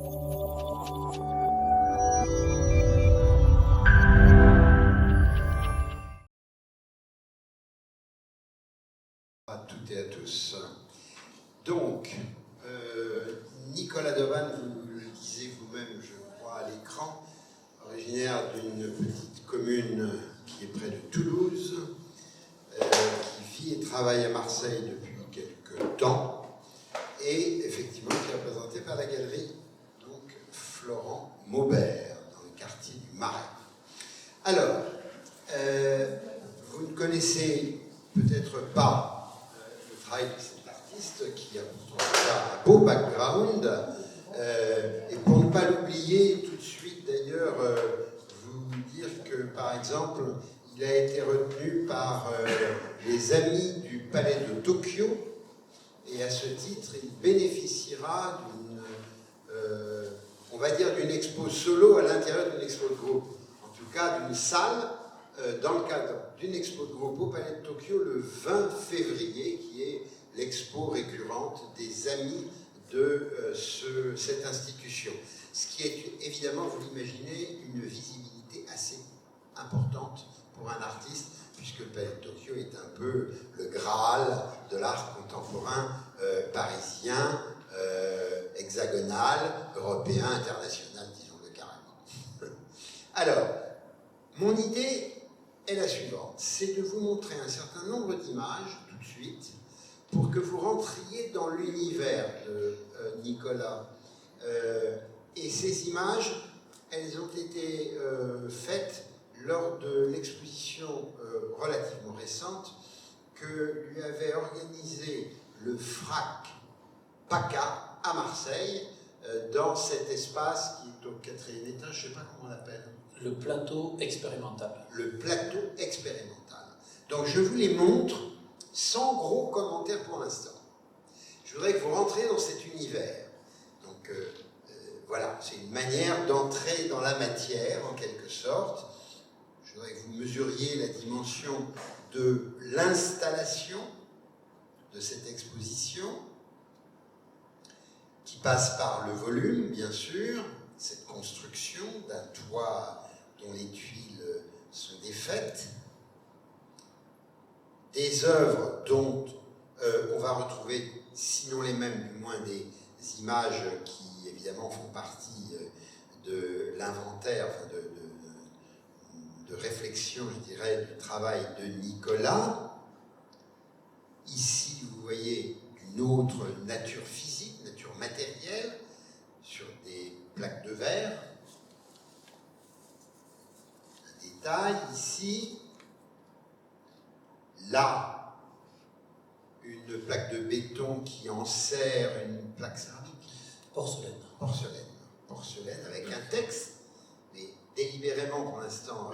À toutes et à tous. Donc, Nicolas Devanne, vous le disiez vous-même, je crois, à l'écran, originaire d'une petite commune qui est près de Toulouse, qui vit et travaille à Marseille depuis quelques temps, et effectivement qui est représenté par la galerie donc, Florent Maubert, dans le quartier du Marais. Alors, vous ne connaissez peut-être pas le travail de cet artiste qui a pourtant un beau background, et pour ne pas l'oublier tout de suite d'ailleurs, vous dire que par exemple il a été retenu par les amis du palais de Tokyo, et à ce titre il bénéficiera d'une on va dire d'une expo solo à l'intérieur d'une expo de groupe, en tout cas d'une salle dans le cadre d'une expo de groupe au Palais de Tokyo le 20 février, qui est l'expo récurrente des amis de cette institution. Ce qui est évidemment, vous l'imaginez, une visibilité assez importante pour un artiste, puisque le Palais de Tokyo est un peu le Graal de l'art contemporain parisien, hexagonal, européen, international, disons-le carrément. Alors, mon idée est la suivante, c'est de vous montrer un certain nombre d'images tout de suite pour que vous rentriez dans l'univers de Nicolas. Et ces images, elles ont été faites lors de l'exposition relativement récente que lui avait organisé le FRAC PACA à Marseille, dans cet espace qui est au 4e étage, je ne sais pas comment on l'appelle. Le plateau expérimental. Le plateau expérimental. Donc je vous les montre sans gros commentaires pour l'instant. Je voudrais que vous rentriez dans cet univers. Donc voilà, c'est une manière d'entrer dans la matière en quelque sorte. Je voudrais que vous mesuriez la dimension de l'installation de cette exposition, qui passe par le volume, bien sûr, cette construction d'un toit dont les tuiles sont défaites, des œuvres dont on va retrouver, sinon les mêmes, du moins des images qui évidemment font partie de l'inventaire, enfin de réflexion, je dirais, du travail de Nicolas. Ici, vous voyez une autre nature physique, nature matérielle, sur des plaques de verre. Un détail ici. Là, une plaque de béton qui enserre une plaque céramique. Porcelaine. Porcelaine avec un texte, mais délibérément pour l'instant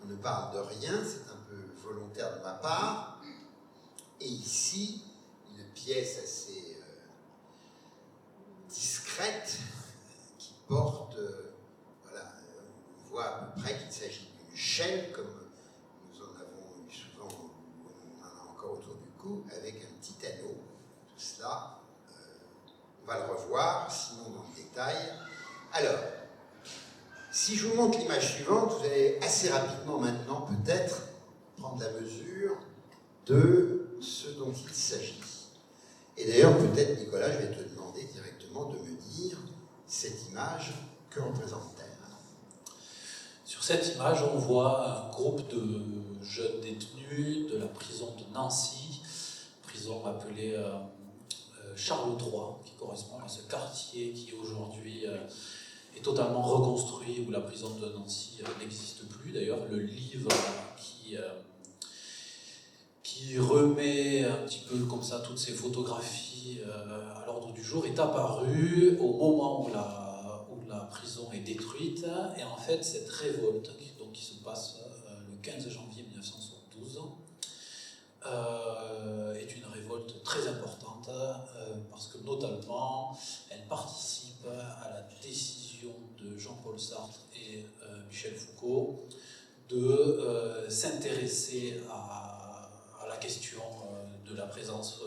on ne parle de rien, c'est un peu volontaire de ma part. Et ici, une pièce assez discrète qui porte, voilà, on voit à peu près qu'il s'agit d'une chaîne, comme nous en avons eu souvent, on en a encore autour du cou, avec un petit anneau. Tout cela, on va le revoir, sinon dans le détail. Alors, si je vous montre l'image suivante, vous allez assez rapidement maintenant peut-être prendre la mesure de ce dont il s'agit. Et d'ailleurs, peut-être, Nicolas, je vais te demander directement de me dire cette image, que représente-t-elle? Sur cette image, on voit un groupe de jeunes détenus de la prison de Nancy, prison appelée Charles III, qui correspond à ce quartier qui aujourd'hui est totalement reconstruit, où la prison de Nancy n'existe plus. D'ailleurs, le livre qui remet un petit peu comme ça toutes ces photographies à l'ordre du jour est apparu au moment où la prison est détruite. Et en fait, cette révolte qui se passe le 15 janvier 1972 est une révolte très importante parce que notamment elle participe à la décision de Jean-Paul Sartre et Michel Foucault de s'intéresser à la question de la présence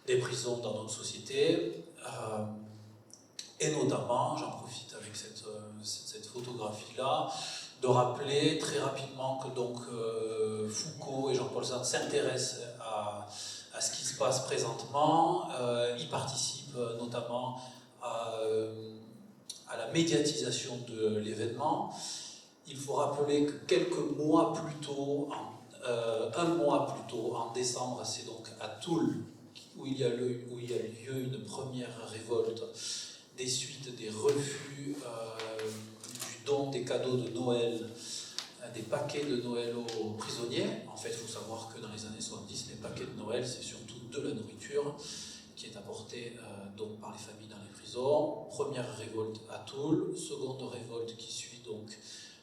des prisons dans notre société. Et notamment, j'en profite avec cette photographie-là, de rappeler très rapidement que donc, Foucault et Jean-Paul Sartre s'intéressent à ce qui se passe présentement. Ils participent notamment à la médiatisation de l'événement. Il faut rappeler que quelques mois plus tôt, un mois plus tôt, en décembre, c'est donc à Toul où il y a lieu une première révolte des suites des refus du don des cadeaux de Noël, des paquets de Noël aux prisonniers. En fait, il faut savoir que dans les années 70, les paquets de Noël, c'est surtout de la nourriture qui est apportée donc par les familles dans les prisons. Première révolte à Toul, seconde révolte qui suit donc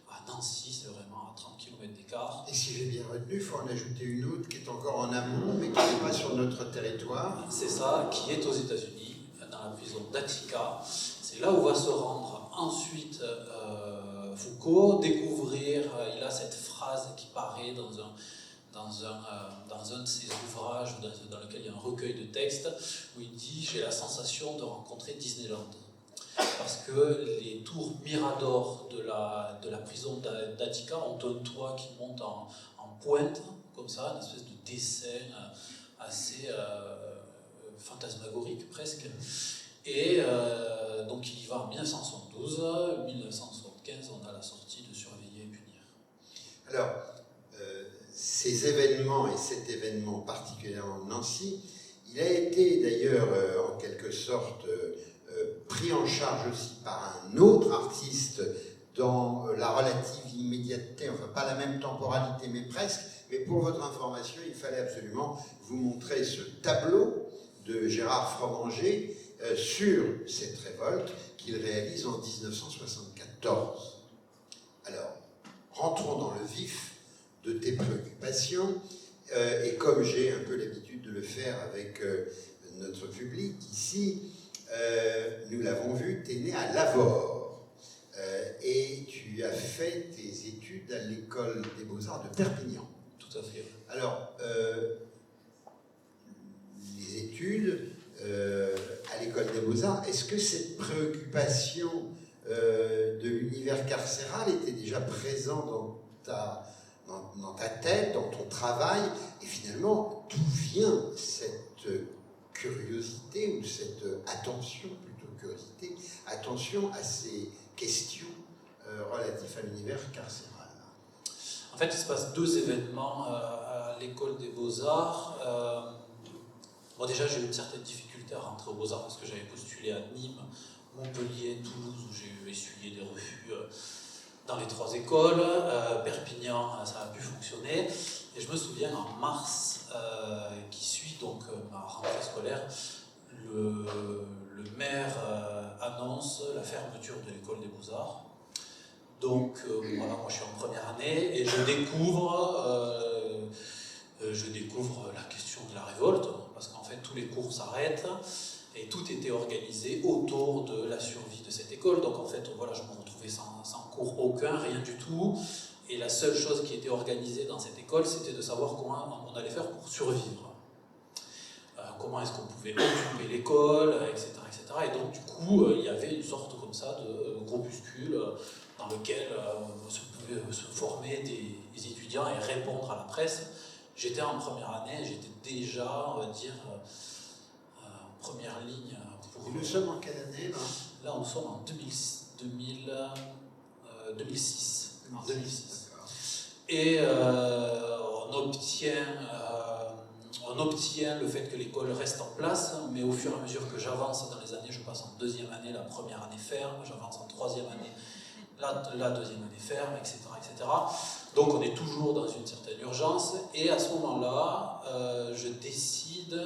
à Nancy, c'est vraiment à 30 km d'écart. Et si j'ai bien retenu, il faut en ajouter une autre qui est encore en amont, mais qui n'est pas sur notre territoire. C'est ça, qui est aux États-Unis, dans la prison d'Attica. C'est là où va se rendre ensuite Foucault, découvrir, il a cette phrase qui paraît dans un de ses ouvrages dans lequel il y a un recueil de textes, où il dit « J'ai la sensation de rencontrer Disneyland ». Parce que les tours Mirador de la prison d'Attica ont un toit qui monte en pointe, comme ça, une espèce de dessin assez fantasmagorique presque. Et donc il y va en 1972, 1975, on a la sortie de Surveiller et punir. Alors, ces événements et cet événement particulièrement de Nancy, il a été d'ailleurs en quelque sorte pris en charge aussi par un autre artiste dans la relative immédiateté, enfin pas la même temporalité mais presque, mais pour votre information, il fallait absolument vous montrer ce tableau de Gérard Fromanger sur cette révolte qu'il réalise en 1974. Alors, rentrons dans le vif de tes préoccupations, et comme j'ai un peu l'habitude de le faire avec notre public ici, nous l'avons vu, tu es né à Lavore, et tu as fait tes études à l'école des Beaux-Arts de Perpignan. Tout à fait. Alors, les études à l'école des Beaux-Arts, est-ce que cette préoccupation de l'univers carcéral était déjà présente dans ta tête, dans ton travail, et finalement, d'où vient cette curiosité, ou cette attention, plutôt curiosité, attention à ces questions relatives à l'univers carcéral? En fait, il se passe deux événements à l'école des Beaux-Arts. Bon, déjà, j'ai eu une certaine difficulté à rentrer aux Beaux-Arts parce que j'avais postulé à Nîmes, Montpellier, Toulouse, où j'ai essuyé des refus dans les trois écoles. Perpignan, ça a pu fonctionner. Et je me souviens, en mars, qui suit donc ma rentrée scolaire, le maire annonce la fermeture de l'école des Beaux-Arts. Donc, voilà, moi je suis en première année et je découvre la question de la révolte, parce qu'en fait tous les cours s'arrêtent et tout était organisé autour de la survie de cette école. Donc en fait, voilà, je me retrouvais sans cours aucun, rien du tout. Et la seule chose qui était organisée dans cette école, c'était de savoir comment on allait faire pour survivre. Comment est-ce qu'on pouvait occuper l'école, etc., etc. Et donc du coup, il y avait une sorte comme ça de groupuscule dans lequel se pouvaient se former des étudiants et répondre à la presse. J'étais en première année, j'étais déjà, on va dire, en première ligne. Nous sommes en quelle année là ? Là, nous sommes en 2006. En 2006. Et on obtient le fait que l'école reste en place, mais au fur et à mesure que j'avance dans les années, je passe en deuxième année, la première année ferme, j'avance en troisième année, la deuxième année ferme, etc., etc. Donc on est toujours dans une certaine urgence, et à ce moment-là, je décide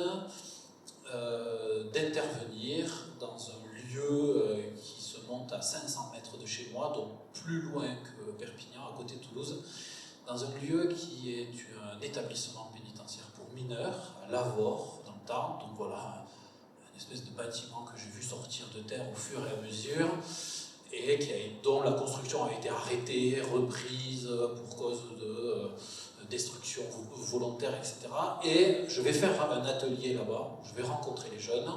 d'intervenir dans un lieu qui se monte à 500 mètres de chez moi, donc plus loin que Perpignan, à côté de Toulouse, dans un lieu qui est un établissement pénitentiaire pour mineurs, à Lavore, dans le Tarn. Donc voilà, une espèce de bâtiment que j'ai vu sortir de terre au fur et à mesure, et dont la construction a été arrêtée, reprise pour cause de destruction volontaire, etc. Et je vais faire un atelier là-bas, je vais rencontrer les jeunes,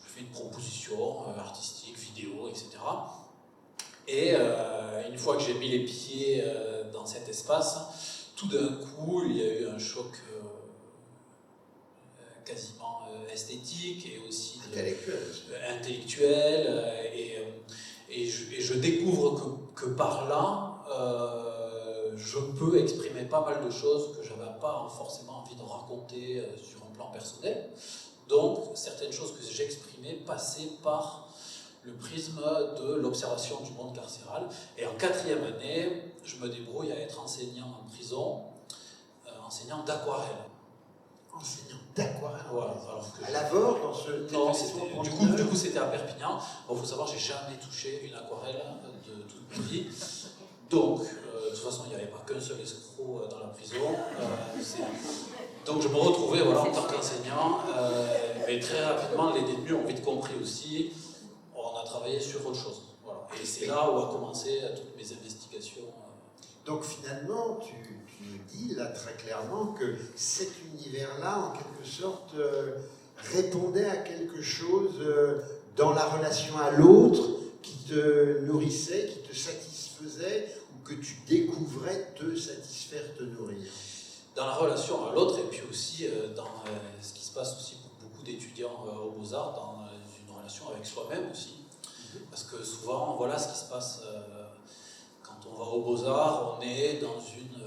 je fait une proposition artistique, vidéo, etc. Et une fois que j'ai mis les pieds dans cet espace, tout d'un coup, il y a eu un choc quasiment esthétique et aussi intellectuel. Et je découvre que par là, je peux exprimer pas mal de choses que je n'avais pas forcément envie de raconter sur un plan personnel. Donc, certaines choses que j'exprimais passaient par le prisme de l'observation du monde carcéral. Et en 4e année, je me débrouille à être enseignant en prison, enseignant d'aquarelle. Enseignant d'aquarelle. Voilà, alors que à Lavore, dans ce... Non, du coup c'était à Perpignan. Bon, il faut savoir, j'ai jamais touché une aquarelle de toute ma vie. Donc, de toute façon, il n'y avait pas qu'un seul escroc dans la prison. Donc, je me retrouvais voilà, en tant qu'enseignant. Mais très rapidement, les détenus ont vite compris aussi. On a travaillé sur autre chose. Voilà. Et c'est là où a commencé toutes mes investigations. Donc, finalement, tu nous dis là très clairement que cet univers-là, en quelque sorte, répondait à quelque chose dans la relation à l'autre qui te nourrissait, qui te satisfaisait, ou que tu découvrais te satisfaire, te nourrir. Dans la relation à l'autre, et puis aussi dans ce qui se passe aussi pour beaucoup d'étudiants aux Beaux-Arts, dans une relation avec soi-même aussi. Parce que souvent, voilà ce qui se passe quand on va aux Beaux-Arts, on est dans une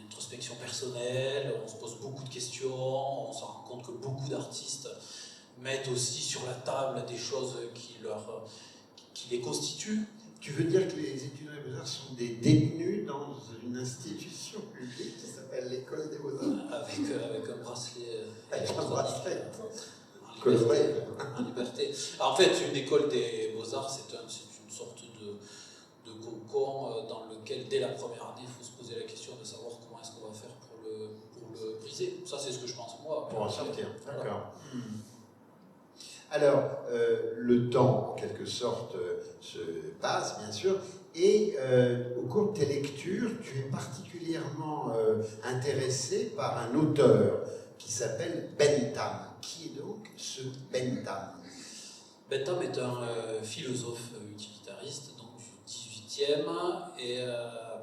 introspection personnelle, on se pose beaucoup de questions, on se rend compte que beaucoup d'artistes mettent aussi sur la table des choses qui les constituent. Tu veux dire que les étudiants des Beaux-Arts sont des détenus dans une institution publique qui s'appelle l'école des Beaux-Arts? Avec un bracelet. Avec un bracelet. En liberté. Alors, en fait, une école des Beaux-Arts, c'est une sorte de cocon dans lequel, dès la première année, il faut se poser la question de savoir comment est-ce qu'on va faire pour le briser. Ça, c'est ce que je pense moi. Pour en sortir, d'accord. Alors, le temps, en quelque sorte, se passe, bien sûr, et au cours de tes lectures, tu es particulièrement intéressé par un auteur qui s'appelle Bentham. Qui est donc ce Bentham? Bentham est un philosophe utilitariste, donc du 18e, et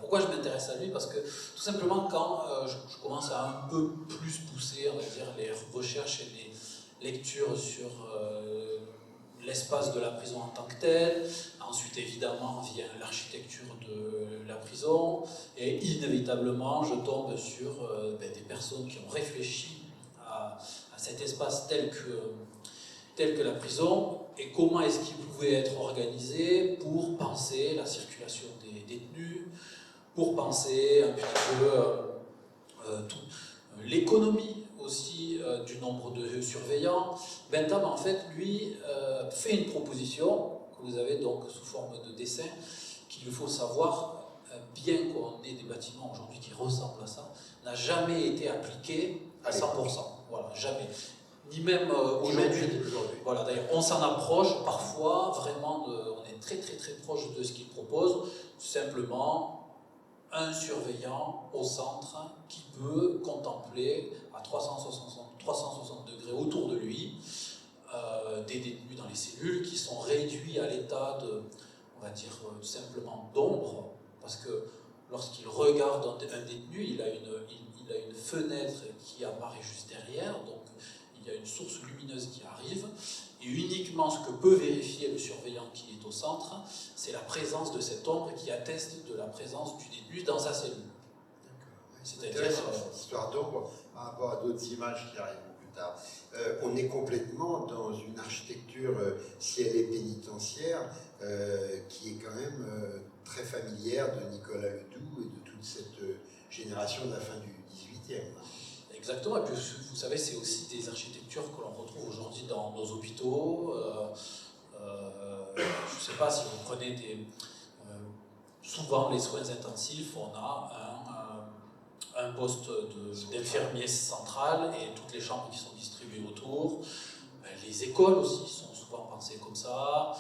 pourquoi je m'intéresse à lui? Parce que tout simplement quand je commence à un peu plus pousser, on va dire, les recherches et les lectures sur l'espace de la prison en tant que tel, ensuite évidemment vient l'architecture de la prison, et inévitablement je tombe sur des personnes qui ont réfléchi à cet espace tel que la prison, et comment est-ce qu'il pouvait être organisé pour penser la circulation des détenus, pour penser un petit peu l'économie aussi du nombre de surveillants. Bentham, en fait, lui, fait une proposition, que vous avez donc sous forme de dessin, qu'il faut savoir, bien qu'on ait des bâtiments aujourd'hui qui ressemblent à ça, n'a jamais été appliqué à 100%. Voilà, jamais. Ni même aujourd'hui. Voilà, d'ailleurs, on s'en approche parfois, vraiment, on est très très très proche de ce qu'il propose, simplement un surveillant au centre qui peut contempler à 360 degrés autour de lui des détenus dans les cellules qui sont réduits à l'état de, on va dire, simplement d'ombre, parce que lorsqu'il regarde un détenu, il a une fenêtre qui apparaît juste derrière, donc il y a une source lumineuse qui arrive, et uniquement ce que peut vérifier le surveillant qui est au centre, c'est la présence de cette ombre qui atteste de la présence du détenu dans sa cellule. C'est intéressant cette histoire d'ombre par rapport à d'autres images qui arriveront plus tard. On est complètement dans une architecture, si elle est pénitentiaire, qui est quand même très familière de Nicolas Ledoux et de toute cette génération de la fin du XVIIIe. Exactement, et puis vous savez, c'est aussi des architectures que l'on retrouve aujourd'hui dans nos hôpitaux. Je ne sais pas si vous prenez souvent les soins intensifs, on a un poste d'infirmier central et toutes les chambres qui sont distribuées autour. Les écoles aussi sont souvent pensées comme ça.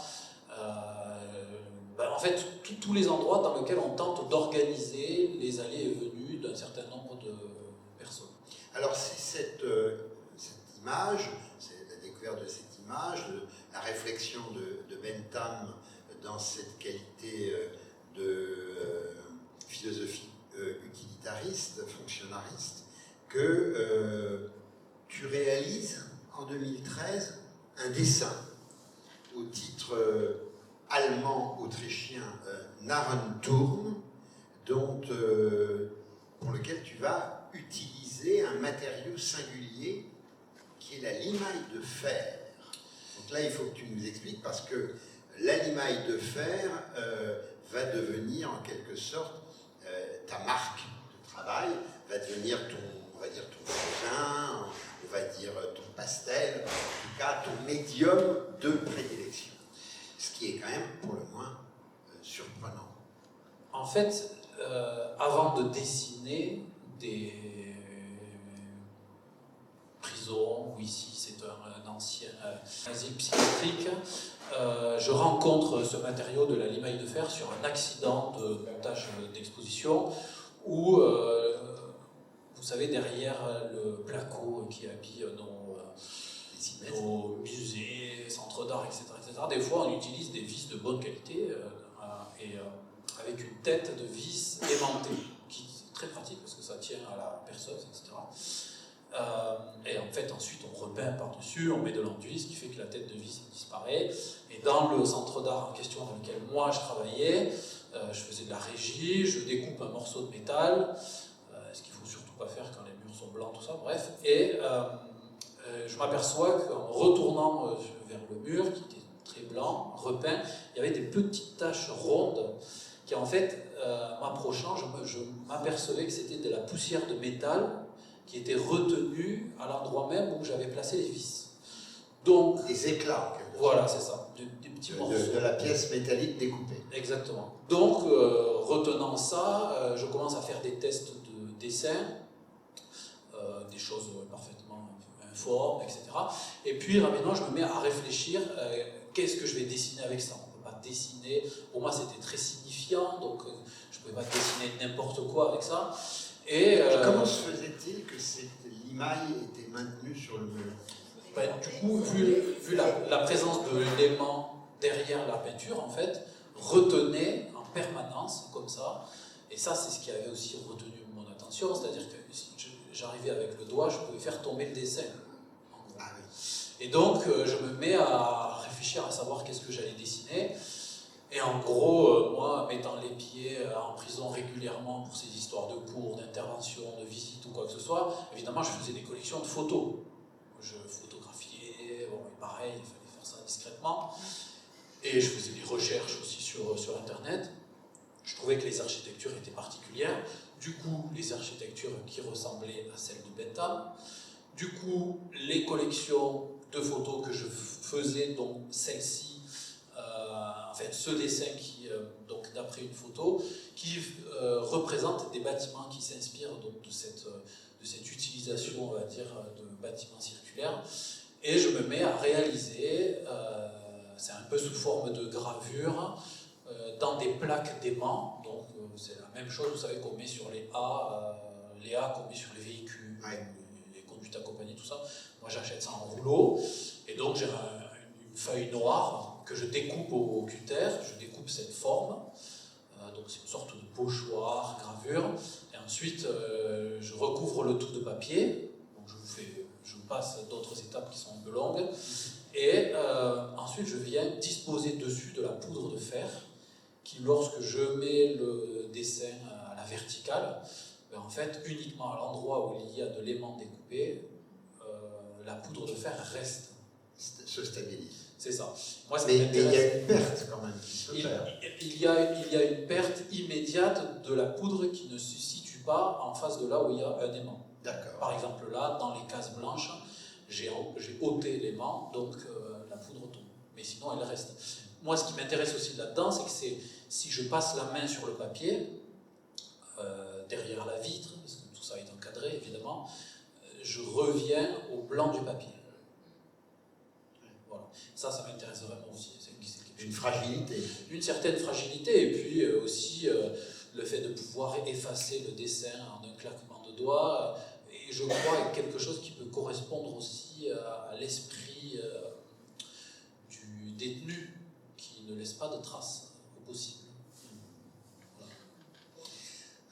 En fait, tous les endroits dans lesquels on tente d'organiser les allées et venues d'un certain nombre de personnes. Alors c'est cette image, c'est la découverte de cette image, la réflexion prédilection de Bentham dans cette qualité de philosophie utilitariste, fonctionnariste, que tu réalises en 2013 un dessin au titre allemand-autrichien Narrenturm, pour lequel tu vas utiliser un matériau singulier qui est la limaille de fer. Donc là, il faut que tu nous expliques, parce que la limaille de fer va devenir en quelque sorte ta marque de travail, va devenir on va dire ton fusain, on va dire ton pastel, en tout cas ton médium de prédilection. Ce qui est quand même pour le moins surprenant. En fait, avant de dessiner des prisons, ou ici c'est un ancien asile psychiatrique, je rencontre ce matériau de la limaille de fer sur un accident de montage d'exposition où, vous savez, derrière le placo qui habille nos musées, centres d'art, etc., des fois on utilise des vis de bonne qualité avec une tête de vis aimantée, qui est très pratique parce que ça tient à la perceuse, etc. Et en fait, ensuite, on repeint par-dessus, on met de l'enduit, ce qui fait que la tête de vis disparaît. Et dans le centre d'art en question dans lequel moi je travaillais, je faisais de la régie, je découpe un morceau de métal, ce qu'il ne faut surtout pas faire quand les murs sont blancs, tout ça, bref. Et je m'aperçois qu'en retournant vers le mur, qui était très blanc, repeint, il y avait des petites taches rondes qui, en fait, m'approchant, je m'apercevais que c'était de la poussière de métal qui était retenue à l'endroit même où j'avais placé les vis. Donc, des éclats. Voilà, c'est ça, des petits morceaux. De la pièce métallique découpée. Exactement. Donc, retenant ça, je commence à faire des tests de dessin, des choses parfaitement informes, etc. Et puis, rapidement, je me mets à réfléchir, qu'est-ce que je vais dessiner avec ça ? On ne peut pas dessiner, pour moi c'était très signifiant, donc je ne pouvais pas dessiner n'importe quoi avec ça. Et comment se faisait-il que cette limaille était maintenue sur le mur ? Du coup, vu la présence de l'élément derrière la peinture, en fait, retenait en permanence, comme ça, et ça c'est ce qui avait aussi retenu mon attention, c'est-à-dire que si j'arrivais avec le doigt, je pouvais faire tomber le dessin. Ah oui. Et donc, je me mets à réfléchir à savoir qu'est-ce que j'allais dessiner. Et en gros, moi, mettant les pieds en prison régulièrement pour ces histoires de cours, d'interventions, de visites ou quoi que ce soit, évidemment, je faisais des collections de photos. Je photographiais, bon, et pareil, il fallait faire ça discrètement. Et je faisais des recherches aussi sur Internet. Je trouvais que les architectures étaient particulières. Du coup, les architectures qui ressemblaient à celles de Bentham. Du coup, les collections de photos que je faisais, donc celle-ci, ce dessin qui, donc d'après une photo, qui représente des bâtiments qui s'inspirent donc de cette utilisation, on va dire, de bâtiments circulaires. Et je me mets à réaliser, c'est un peu sous forme de gravure, dans des plaques d'aimant. Donc c'est la même chose, vous savez, qu'on met sur les A qu'on met sur les véhicules, ouais. Les conduites accompagnées, tout ça. Moi j'achète ça en rouleau, et donc j'ai une feuille noire que je découpe au cutter, je découpe cette forme, donc c'est une sorte de pochoir, gravure, et ensuite je recouvre le tout de papier, donc je vous passe d'autres étapes qui sont un peu longues, et ensuite je viens disposer dessus de la poudre de fer, qui lorsque je mets le dessin à la verticale, en fait uniquement à l'endroit où il y a de l'aimant découpé, la poudre de fer reste. Se stabilise. C'est ça. Moi, mais il y a une perte quand même qui se perd. Il y a une perte immédiate de la poudre qui ne se situe pas en face de là où il y a un aimant. D'accord. Par exemple, là, dans les cases blanches, j'ai ôté l'aimant, donc la poudre tombe. Mais sinon, elle reste. Moi, ce qui m'intéresse aussi là-dedans, c'est que si je passe la main sur le papier, derrière la vitre, parce que tout ça est encadré, évidemment, je reviens au blanc du papier. Voilà. Ça m'intéresse vraiment aussi. C'est une fragilité. Une certaine fragilité, et puis aussi le fait de pouvoir effacer le dessin en un claquement de doigts, et je crois quelque chose qui peut correspondre aussi à l'esprit détenu qui ne laisse pas de traces au possible.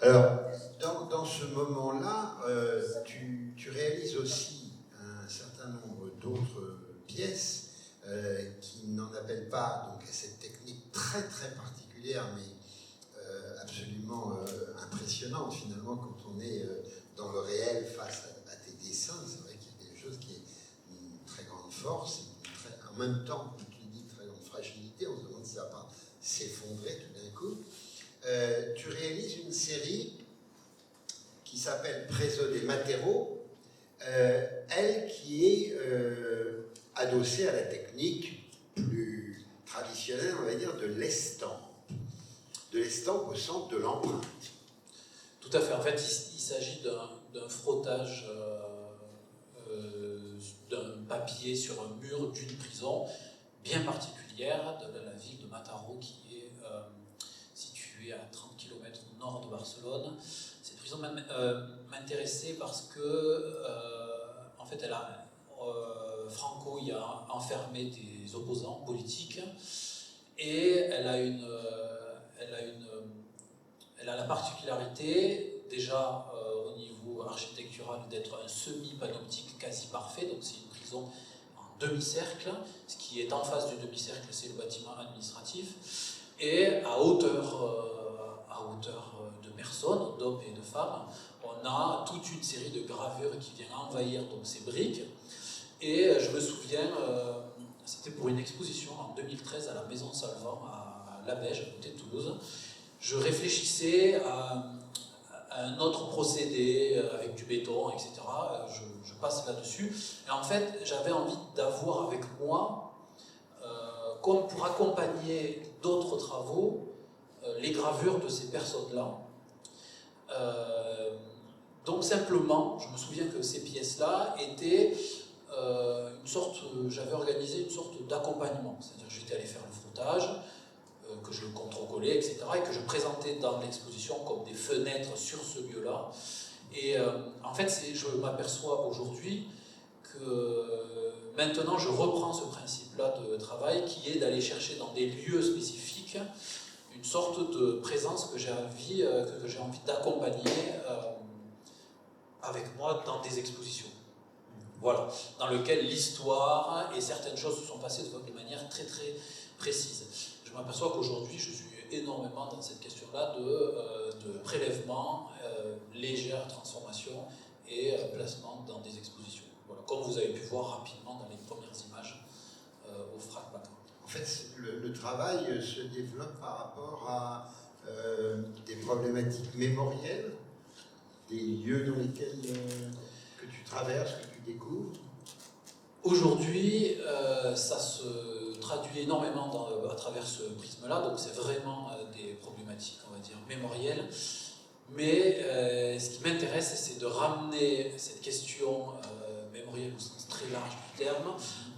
Alors, dans ce moment-là, tu réalises aussi un certain nombre d'autres pièces qui n'en appellent pas donc, à cette technique très très particulière, mais absolument impressionnante finalement quand on est dans le réel face à tes dessins. C'est vrai qu'il y a quelque chose qui est une très grande force, en même temps, comme tu dis, une très grande fragilité. On se demande si ça va pas s'effondrer tout d'un coup. Tu réalises une série qui s'appelle Preso dei Matero, elle qui est adossée à la technique plus traditionnelle, on va dire, de l'estampe. De l'estampe au centre de l'empreinte. Tout à fait. En fait, il s'agit d'un frottage d'un papier sur un mur d'une prison bien particulière de la ville de Mataró, qui est située à 30 km au nord de Barcelone. Cette prison m'intéressait parce que, en fait, Franco y a enfermé des opposants politiques et elle a la particularité, déjà au niveau architectural, d'être un semi-panoptique quasi parfait. Donc c'est une prison en demi-cercle. Ce qui est en face du demi-cercle, c'est le bâtiment administratif. Et à hauteur de personnes, d'hommes et de femmes, on a toute une série de gravures qui viennent envahir donc, ces briques. Et je me souviens, c'était pour une exposition en 2013 à la Maison Salvant à Labège, à côté de Toulouse. Je réfléchissais à un autre procédé avec du béton, etc. Je passe là-dessus. Et en fait, j'avais envie d'avoir avec moi, comme pour accompagner d'autres travaux, les gravures de ces personnes-là. Donc simplement, je me souviens que ces pièces-là étaient j'avais organisé une sorte d'accompagnement. C'est-à-dire que j'étais allé faire le frottage, que je contre-collais, etc., et que je présentais dans l'exposition comme des fenêtres sur ce lieu-là. Et en fait, je m'aperçois aujourd'hui que maintenant, je reprends ce principe-là de travail qui est d'aller chercher dans des lieux spécifiques une sorte de présence que j'ai envie d'accompagner avec moi dans des expositions. Voilà, dans lequel l'histoire et certaines choses se sont passées de manière très très précise. Je m'aperçois qu'aujourd'hui, je suis énormément dans cette question-là de prélèvement, légère transformation et placement dans des expositions. Voilà, comme vous avez pu voir rapidement dans les premières images au FRAC Background. En fait, le travail se développe par rapport à des problématiques mémorielles, des lieux dans lesquels que tu traverses, que tu découvres. Aujourd'hui, ça se traduit énormément à travers ce prisme-là, donc c'est vraiment des problématiques, on va dire, mémorielles. Mais ce qui m'intéresse, c'est de ramener cette question mémorielle au sens très large du terme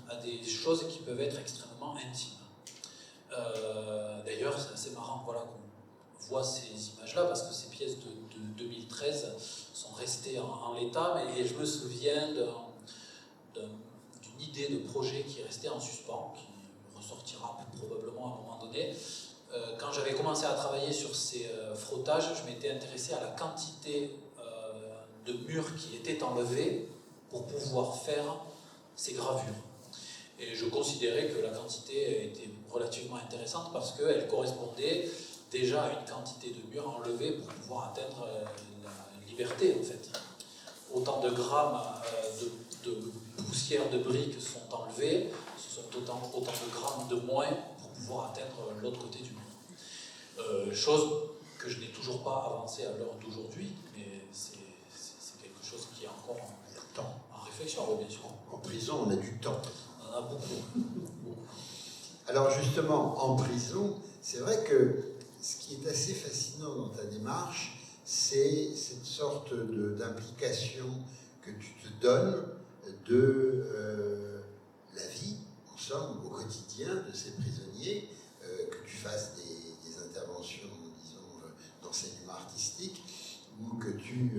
à des choses qui peuvent être extrêmement intimes. D'ailleurs, c'est assez marrant voilà, qu'on voit ces images-là, parce que ces pièces de 2013 sont restées en l'état, et je me souviens d'une idée de projet qui est restée en suspens, qui ressortira probablement à un moment donné. Quand j'avais commencé à travailler sur ces frottages, je m'étais intéressé à la quantité de murs qui étaient enlevés pour pouvoir faire ces gravures. Et je considérais que la quantité était relativement intéressante parce qu'elle correspondait déjà à une quantité de murs enlevés pour pouvoir atteindre la liberté, en fait. Autant de grammes de poussière de briques sont enlevés, ce sont autant de grammes de moins pour pouvoir atteindre l'autre côté du mur. Chose que je n'ai toujours pas avancée à l'heure d'aujourd'hui, mais c'est quelque chose qui est encore en réflexion, bien sûr. En prison, on a du temps. On en a beaucoup. Alors justement, en prison, c'est vrai que ce qui est assez fascinant dans ta démarche, c'est cette sorte d'implication que tu te donnes de la vie, en somme, au quotidien de ces prisonniers, que tu fasses des interventions, disons, d'enseignement artistique, ou que tu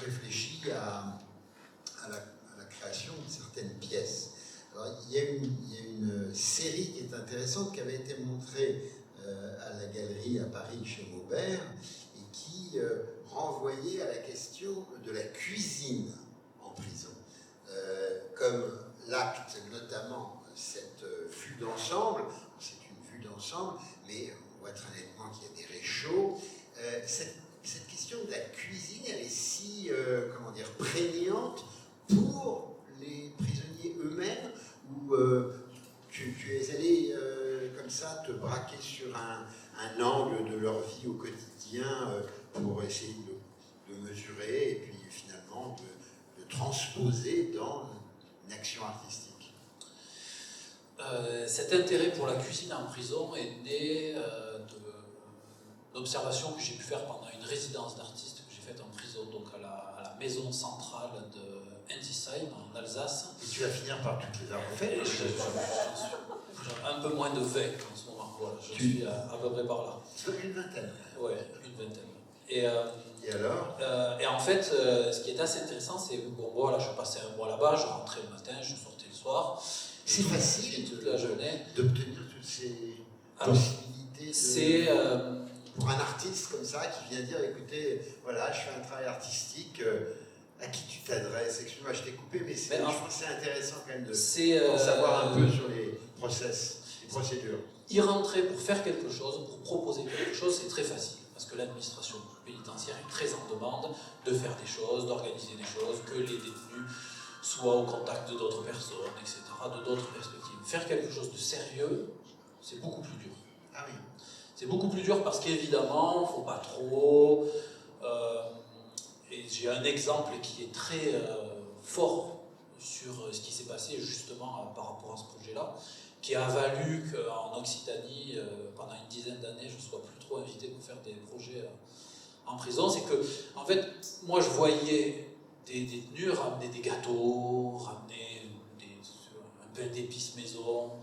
réfléchis à la création de certaines pièces. Alors, il y a une série série qui est intéressante, qui avait été montrée à la galerie à Paris chez Maubert, et qui renvoyait à la question de la cuisine en prison. Comme l'acte, notamment cette vue d'ensemble, c'est une vue d'ensemble, mais on voit très nettement qu'il y a des réchauds. Cette question de la cuisine, elle est si, comment dire, prégnante pour les prisonniers eux-mêmes, où tu es allé comme ça te braquer sur un angle de leur vie au quotidien pour essayer de mesurer et puis finalement de transposer dans une action artistique. Cet intérêt pour la cuisine en prison est né d'observations que j'ai pu faire pendant une résidence d'artiste que j'ai faite en prison, donc à la maison centrale de Ensisheim, en Alsace. Et tu vas finir par toutes les avoir faites. J'ai un peu moins de 20 en ce moment, voilà, je suis à peu près par là. Une vingtaine. Oui, une vingtaine. Et alors et en fait, ce qui est assez intéressant, c'est bon, voilà, je passais un mois là-bas, je rentrais le matin, je sortais le soir. C'est facile toute la journée d'obtenir toutes ces possibilités. Pour un artiste comme ça qui vient dire, écoutez, voilà, je fais un travail artistique, à qui tu t'adresses? Excuse-moi, je t'ai coupé, mais je pense que c'est intéressant quand même de savoir un peu sur les procédures. Y rentrer pour faire quelque chose, pour proposer quelque chose, c'est très facile, parce que l'administration pénitentiaire est très en demande de faire des choses, d'organiser des choses, que les détenus soient au contact de d'autres personnes, etc., de d'autres perspectives. Faire quelque chose de sérieux, c'est beaucoup plus dur. Ah oui. C'est beaucoup plus dur parce qu'évidemment, il ne faut pas trop. Et j'ai un exemple qui est très fort sur ce qui s'est passé justement par rapport à ce projet-là, qui a valu qu'en Occitanie, pendant une dizaine d'années, je ne sois plus trop invité pour faire des projets en prison. C'est que, en fait, moi je voyais des détenus ramener des gâteaux, ramener un pain d'épices maison.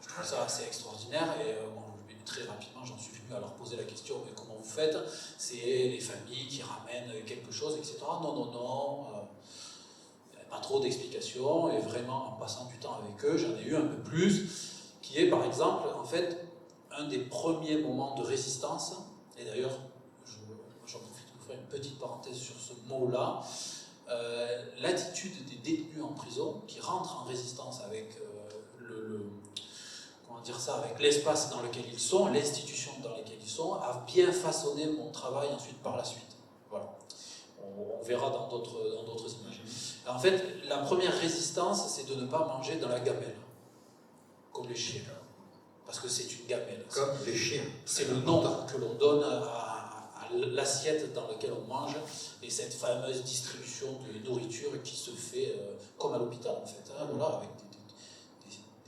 Je trouve ça assez extraordinaire et très rapidement j'en suis venu à leur poser la question, mais comment vous faites? C'est les familles qui ramènent quelque chose, etc. Non, pas trop d'explications, et vraiment en passant du temps avec eux, j'en ai eu un peu plus, qui est par exemple, en fait, un des premiers moments de résistance, et d'ailleurs, j'en profite pour faire une petite parenthèse sur ce mot-là, l'attitude des détenus en prison qui rentrent en résistance avec avec l'espace dans lequel ils sont, l'institution dans laquelle ils sont, a bien façonné mon travail ensuite par la suite. Voilà. On verra dans d'autres images. En fait, la première résistance, c'est de ne pas manger dans la gamelle, comme les chiens. Parce que c'est une gamelle. Comme les chiens. C'est le nom que l'on donne à l'assiette dans laquelle on mange, et cette fameuse distribution de nourriture qui se fait comme à l'hôpital, en fait. Hein, voilà, avec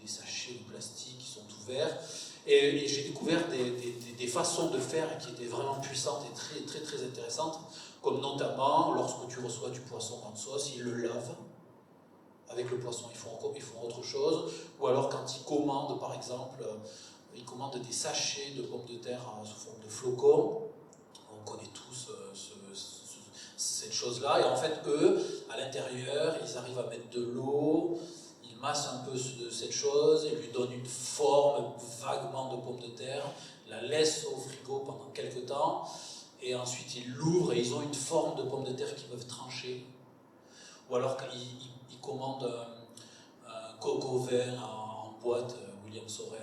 des sachets de plastique qui sont ouverts. Et j'ai découvert des façons de faire qui étaient vraiment puissantes et très, très, très intéressantes, comme notamment, lorsque tu reçois du poisson en sauce, ils le lavent. Avec le poisson, ils font autre chose. Ou alors, quand ils commandent, par exemple, ils commandent des sachets de pommes de terre sous forme de flocons. On connaît tous cette chose-là. Et en fait, eux, à l'intérieur, ils arrivent à mettre de l'eau, ils massent un peu de cette chose, ils lui donnent une forme vaguement de pommes de terre, la laissent au frigo pendant quelques temps, et ensuite ils l'ouvrent et ils ont une forme de pommes de terre qu'ils peuvent trancher. Ou alors ils commandent un coco vert en boîte, William Saurin,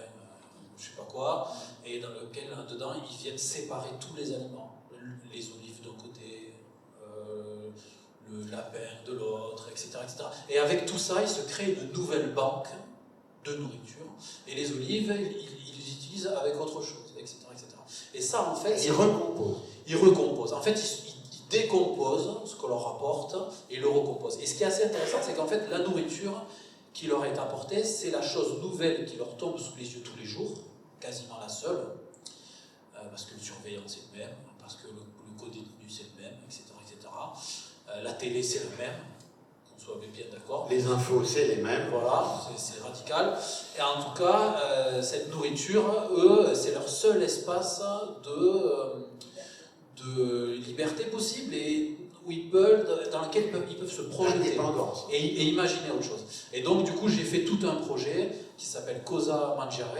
je sais pas quoi, et dans lequel, dedans, ils viennent séparer tous les aliments. Les olives d'un côté, le lapin de l'autre, etc., etc. Et avec tout ça, ils se créent une nouvelle banque de nourriture. Et les olives, ils les utilisent avec autre chose, etc., etc. Et ça, en fait... Ils recomposent. Ils recomposent. En fait, ils décomposent ce qu'on leur apporte et le recomposent. Et ce qui est assez intéressant, c'est qu'en fait, la nourriture qui leur est apportée, c'est la chose nouvelle qui leur tombe sous les yeux tous les jours, quasiment la seule, parce que le surveillant, c'est le même, parce que le co-détenu, c'est le même, etc., etc. La télé, c'est le même, qu'on soit bien d'accord. Les infos, c'est les mêmes. Voilà, c'est radical. Et en tout cas, cette nourriture, eux, c'est leur seul espace de liberté possible et dans lequel ils peuvent se projeter et imaginer autre chose. Et donc, du coup, j'ai fait tout un projet qui s'appelle Cosa Mangiare,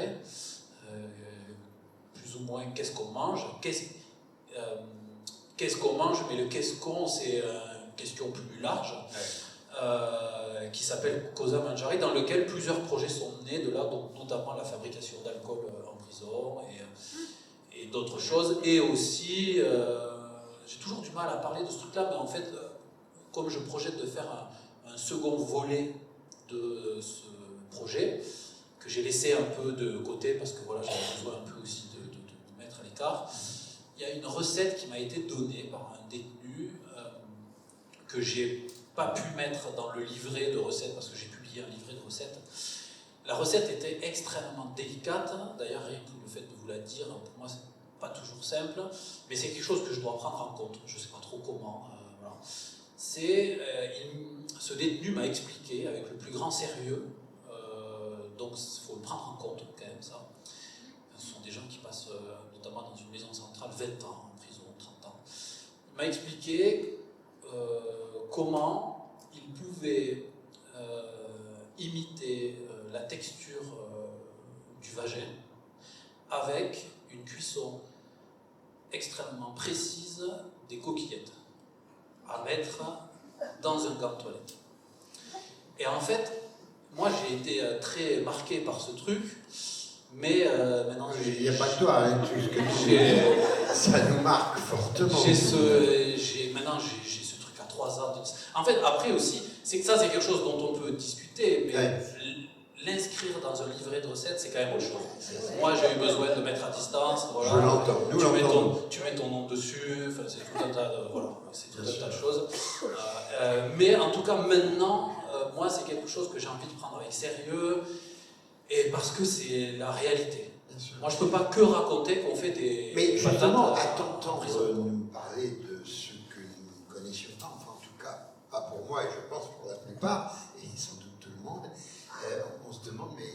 plus ou moins qu'est-ce qu'on mange, qu'est-ce qu'on mange, mais le qu'est-ce qu'on, c'est une question plus large, qui s'appelle Cosa Mangiare, dans lequel plusieurs projets sont nés de là, donc notamment la fabrication d'alcool en prison et d'autres choses, et aussi, j'ai toujours du mal à parler de ce truc-là, mais en fait, comme je projette de faire un second volet de ce projet, que j'ai laissé un peu de côté, parce que voilà, j'avais besoin un peu aussi de me mettre à l'écart, il y a une recette qui m'a été donnée par un détenu, que j'ai pas pu mettre dans le livret de recettes, parce que j'ai publié un livret de recettes. La recette était extrêmement délicate, d'ailleurs rien que le fait de vous la dire, pour moi c'est pas toujours simple, mais c'est quelque chose que je dois prendre en compte, je sais pas trop comment. Voilà. Ce détenu m'a expliqué avec le plus grand sérieux, donc il faut le prendre en compte quand même ça. Ce sont des gens qui passent notamment dans une maison centrale 20 ans en prison, 30 ans. Il m'a expliqué comment il pouvait imiter la texture du vagin avec une cuisson extrêmement précise des coquillettes à mettre dans un gant de toilette. Et en fait, moi j'ai été très marqué par ce truc, mais maintenant... Il n'y a pas que toi, hein, tout ce que tu fais, ça nous marque fortement. Maintenant j'ai ce truc à 3 ans. En fait, après aussi, c'est que ça c'est quelque chose dont on peut discuter, mais l'inscrire dans un livret de recettes, c'est quand même autre chose. Moi j'ai eu besoin de mettre à distance, voilà. Je l'entends, nous l'entendons. Tu mets ton nom dessus, enfin, c'est tout un tas de choses. Mais en tout cas maintenant, moi c'est quelque chose que j'ai envie de prendre avec sérieux, et parce que c'est la réalité. Moi je peux pas que raconter qu'on fait des... Mais justement, à t'entendre nous parler de ce que nous ne connaissions pas, enfin en tout cas, pas pour moi et je pense pour la plupart, et sans doute tout le monde, on se demande, mais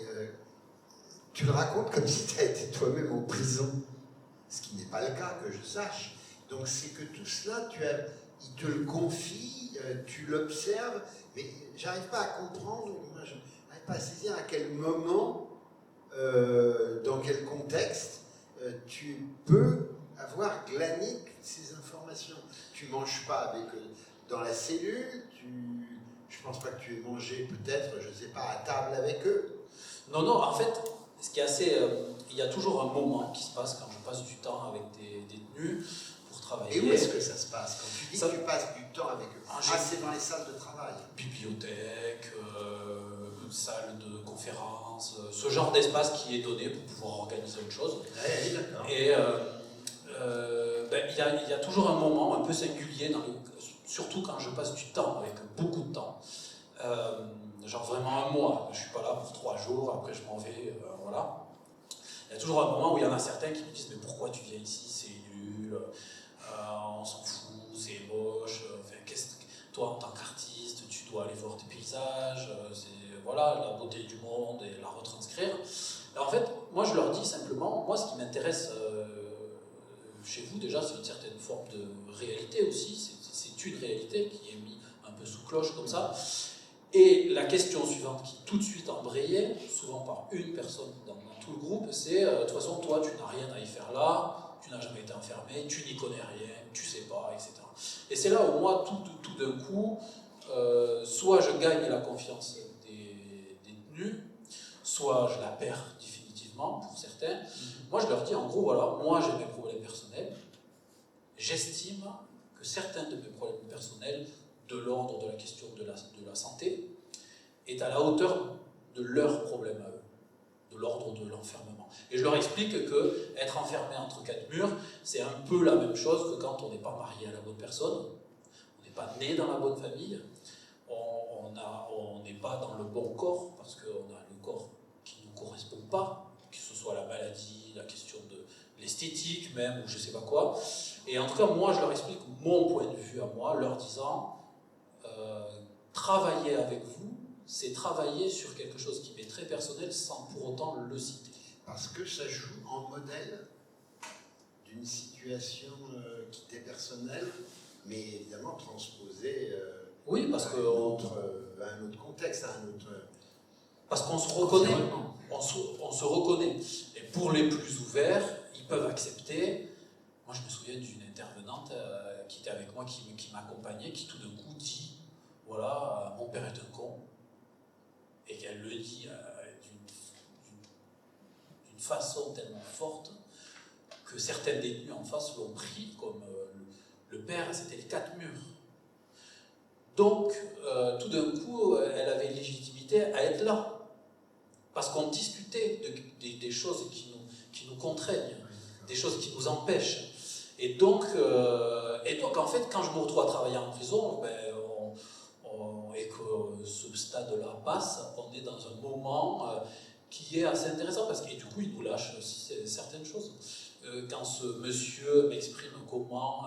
tu le racontes comme si tu as été toi-même en prison, ce qui n'est pas le cas, que je sache. Donc c'est que tout cela, il te le confie, tu l'observes, mais j'arrive pas à comprendre, moi je n'arrive pas à saisir à quel moment, dans quel contexte, tu peux avoir glané toutes ces informations. Tu manges pas avec dans la cellule, je pense pas que tu aies mangé peut-être, je sais pas, à table avec eux. Non, en fait, ce qui est assez... il y a toujours un moment qui se passe quand je passe du temps avec des détenus pour travailler. Et où est-ce que ça se passe quand tu dis que tu passes du temps avec eux? C'est dans les salles de travail. Bibliothèque, salle de conférence, ce genre d'espace qui est donné pour pouvoir organiser autre chose. Oui, d'accord. Et il y a toujours un moment un peu singulier, surtout quand je passe du temps, avec beaucoup de temps. Genre vraiment un mois, je suis pas là pour 3 jours, après je m'en vais, voilà. Il y a toujours un moment où il y en a certains qui me disent mais pourquoi tu viens ici, c'est nul, on s'en fout, c'est moche, toi en tant qu'artiste tu dois aller voir des paysages, voilà, la beauté du monde et la retranscrire. Et en fait, moi je leur dis simplement, moi ce qui m'intéresse chez vous déjà c'est une certaine forme de réalité aussi, c'est une réalité qui est mise un peu sous cloche comme ça. Et la question suivante qui tout de suite embrayait, souvent par une personne dans tout le groupe, c'est de toute façon, toi, tu n'as rien à y faire là, tu n'as jamais été enfermé, tu n'y connais rien, tu sais pas, etc. Et c'est là où moi, tout d'un coup, soit je gagne la confiance des détenus, soit je la perds définitivement pour certains. Moi, je leur dis en gros, voilà, moi j'ai mes problèmes personnels, j'estime que certains de mes problèmes personnels de l'ordre de la question de la santé est à la hauteur de leurs problèmes à eux, de l'ordre de l'enfermement. Et je leur explique que être enfermé entre 4 murs, c'est un peu la même chose que quand on n'est pas marié à la bonne personne, on n'est pas né dans la bonne famille, on n'est pas dans le bon corps, parce qu'on a le corps qui ne nous correspond pas, que ce soit la maladie, la question de l'esthétique même, ou je ne sais pas quoi. Et en tout cas, moi, je leur explique mon point de vue à moi, leur disant travailler avec vous, c'est travailler sur quelque chose qui m'est très personnel sans pour autant le citer. Parce que ça joue en modèle d'une situation qui t'est personnelle, mais évidemment transposé Oui, parce que à un autre contexte, à un autre... Parce qu'on se reconnaît, on se reconnaît. Et pour les plus ouverts, ils peuvent accepter. Moi, je me souviens d'une intervenante qui était avec moi, qui m'accompagnait, qui tout d'un coup dit, voilà, mon père est un con, et qu'elle le dit d'une façon tellement forte que certaines détenues en face l'ont pris comme le père, c'était les 4 murs. Donc, tout d'un coup, elle avait légitimité à être là. Parce qu'on discutait des choses qui nous contraignent, des choses qui nous empêchent. Et donc, en fait, quand je me retrouve à travailler en prison, et que ce stade-là passe, on est dans un moment qui est assez intéressant, parce que du coup, il nous lâche aussi certaines choses. Quand ce monsieur m'exprime comment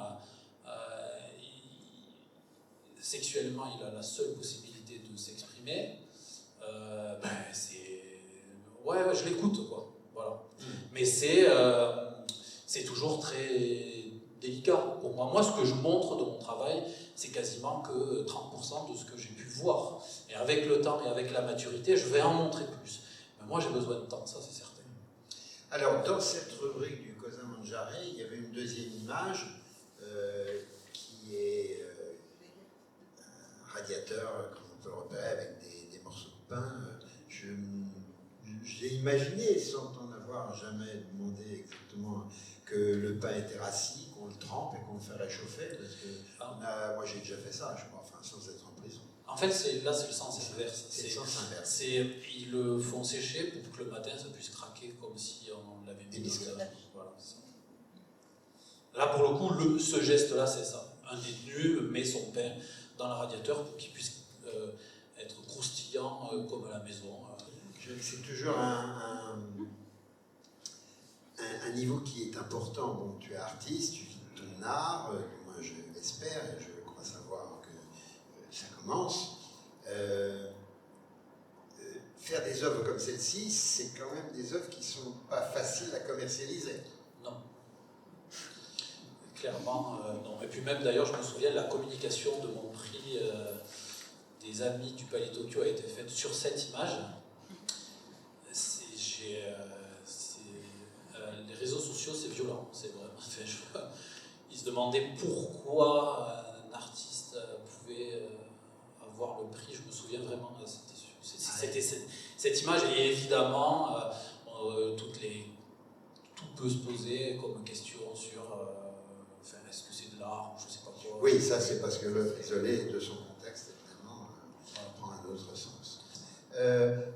sexuellement, il a la seule possibilité de s'exprimer, ouais, je l'écoute, quoi. Voilà. Mais c'est toujours très délicat pour moi. Moi, ce que je montre de mon travail, c'est quasiment que 30% de ce que j'ai pu voir. Et avec le temps et avec la maturité, je vais en montrer plus. Mais moi, j'ai besoin de temps, ça c'est certain. Alors, dans cette rubrique du Cosa Mangiare, il y avait une deuxième image qui est un radiateur, comme on peut le repérer, avec des morceaux de pain. J'ai imaginé, sans en avoir jamais demandé exactement, que le pain était rassis, qu'on le trempe et qu'on le fait réchauffer, parce que moi j'ai déjà fait ça, je crois, enfin, sans être en prison. En fait, là c'est le sens inverse. C'est le sens inverse. Ils le font sécher pour que le matin ça puisse craquer comme si on l'avait mis dans le... Voilà, là pour le coup, ce geste-là c'est ça. Un détenu met son pain dans le radiateur pour qu'il puisse être croustillant comme à la maison. C'est toujours un niveau qui est important. Bon, tu es artiste, tu vis de ton art, moi je l'espère et je crois savoir que ça commence. Faire des œuvres comme celle-ci, c'est quand même des œuvres qui ne sont pas faciles à commercialiser. Non. Clairement, non. Et puis même d'ailleurs, je me souviens, la communication de mon prix des Amis du Palais Tokyo a été faite sur cette image. Les réseaux sociaux, c'est violent, c'est vraiment. Ils se demandaient pourquoi un artiste pouvait avoir le prix. Je me souviens vraiment, c'était cette image. Et évidemment, tout peut se poser comme question sur est-ce que c'est de l'art, je ne sais pas quoi. Oui, ça c'est parce que l'œuvre isolée de son contexte, évidemment, prend un autre sens.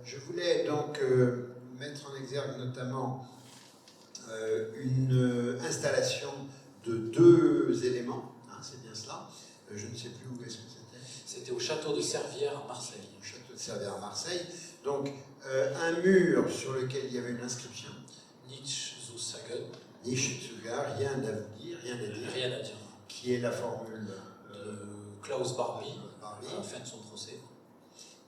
Je voulais donc mettre en exergue notamment une installation de 2 éléments, hein, c'est bien cela. Je ne sais plus où est-ce que c'était. C'était au château de Servières à Marseille. Au château de Servières à Marseille. Donc un mur sur lequel il y avait une inscription. Nichts zu sagen. Nichts zu sagen, rien à vous dire, rien à dire. Rien à dire. Qui est la formule de Klaus Barbie à la fin de son procès.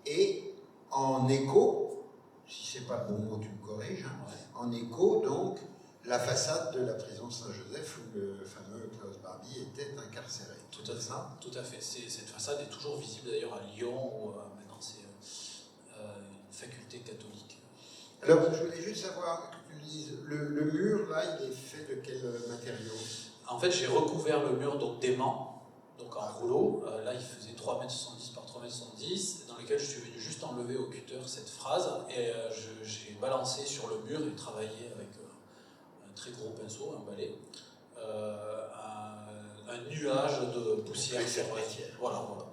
Et en écho, si c'est pas le bon mot, tu me corriges, hein, ouais. En écho, donc, la façade de la prison Saint-Joseph où le fameux Klaus Barbie était incarcéré. Tout à fait. Tout à fait. Cette façade est toujours visible d'ailleurs à Lyon, où maintenant c'est une faculté catholique. Alors, je voulais juste savoir que tu me dises, le mur, là, il est fait de quel matériau? En fait, j'ai recouvert le mur d'aimant, donc en rouleau. Là, il faisait 3,70 m par 3,70 m, dans lequel je suis venu juste enlever au cutter cette phrase, et j'ai balancé sur le mur et travaillé avec un très gros pinceau, un balai, un nuage de poussière. Voilà. Donc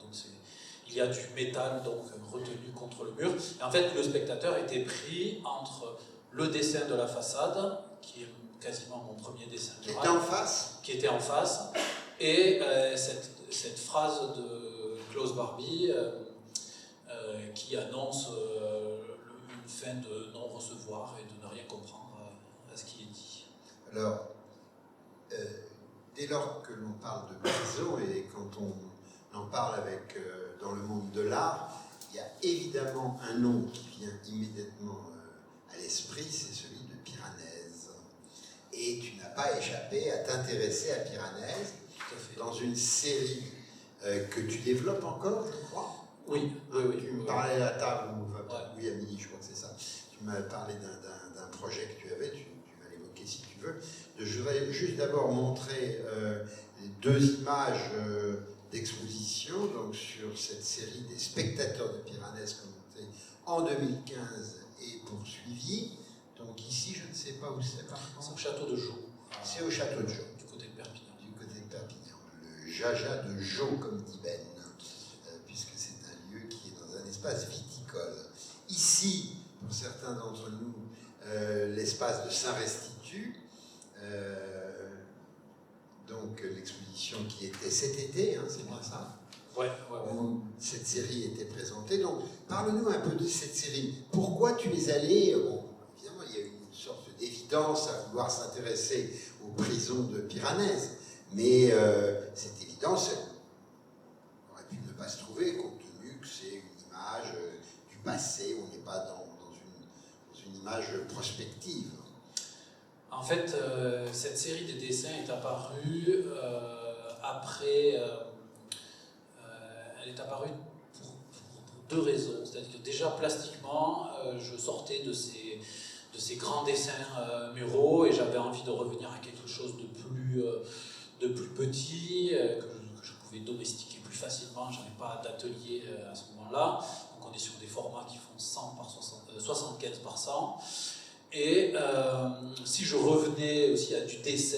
il y a du métal donc retenu contre le mur. Et en fait, le spectateur était pris entre le dessin de la façade, qui est quasiment mon premier dessin. Qui était en face. Qui était en face. Et cette phrase de Klaus Barbie qui annonce une fin de non-recevoir et de ne rien comprendre à ce qui est dit. Alors, dès lors que l'on parle de prison et quand on en parle dans le monde de l'art, il y a évidemment un nom qui vient immédiatement à l'esprit, c'est celui de Piranèse. Et tu n'as pas échappé à t'intéresser à Piranèse. tout à fait. dans une série que tu développes encore, je crois. Oui. Tu me parlais à table, Ouais. oui, à midi, je crois que c'est ça. Tu m'as parlé d'un projet que tu avais, tu vas l'évoquer si tu veux. Je voudrais juste d'abord montrer les deux images d'exposition, donc sur cette série des spectateurs de Piranèse commentés en 2015 et poursuivis. Donc ici, je ne sais pas où c'est par C'est au contre. château de Jeau. C'est au château de Jeau. Du côté de Perpignan. Du côté de Perpignan. Le Jaja de Jeau, comme dit Ben, puisque c'est un lieu qui est dans un espace viticole. Ici, pour certains d'entre nous, l'espace de Saint-Restitut, donc l'exposition qui était cet été, hein, c'est bien ça, Ouais. où cette série était présentée. Donc, parle-nous un peu de cette série. Pourquoi tu es allé, bon, évidemment, il y a une sorte d'évidence à vouloir s'intéresser aux prisons de Piranèse, mais cette évidence, elle aurait pu ne pas se trouver, compte tenu que c'est une image du passé, on n'est pas dans une image prospective. En fait, cette série de dessins est apparue après. Elle est apparue pour deux raisons. C'est-à-dire que déjà plastiquement, je sortais de ces grands dessins muraux et j'avais envie de revenir à quelque chose de plus petit, que je pouvais domestiquer plus facilement. Je n'avais pas d'atelier à ce moment-là. Donc on est sur des formats qui font 100 par 75 par 100. Et si je revenais aussi à du dessin,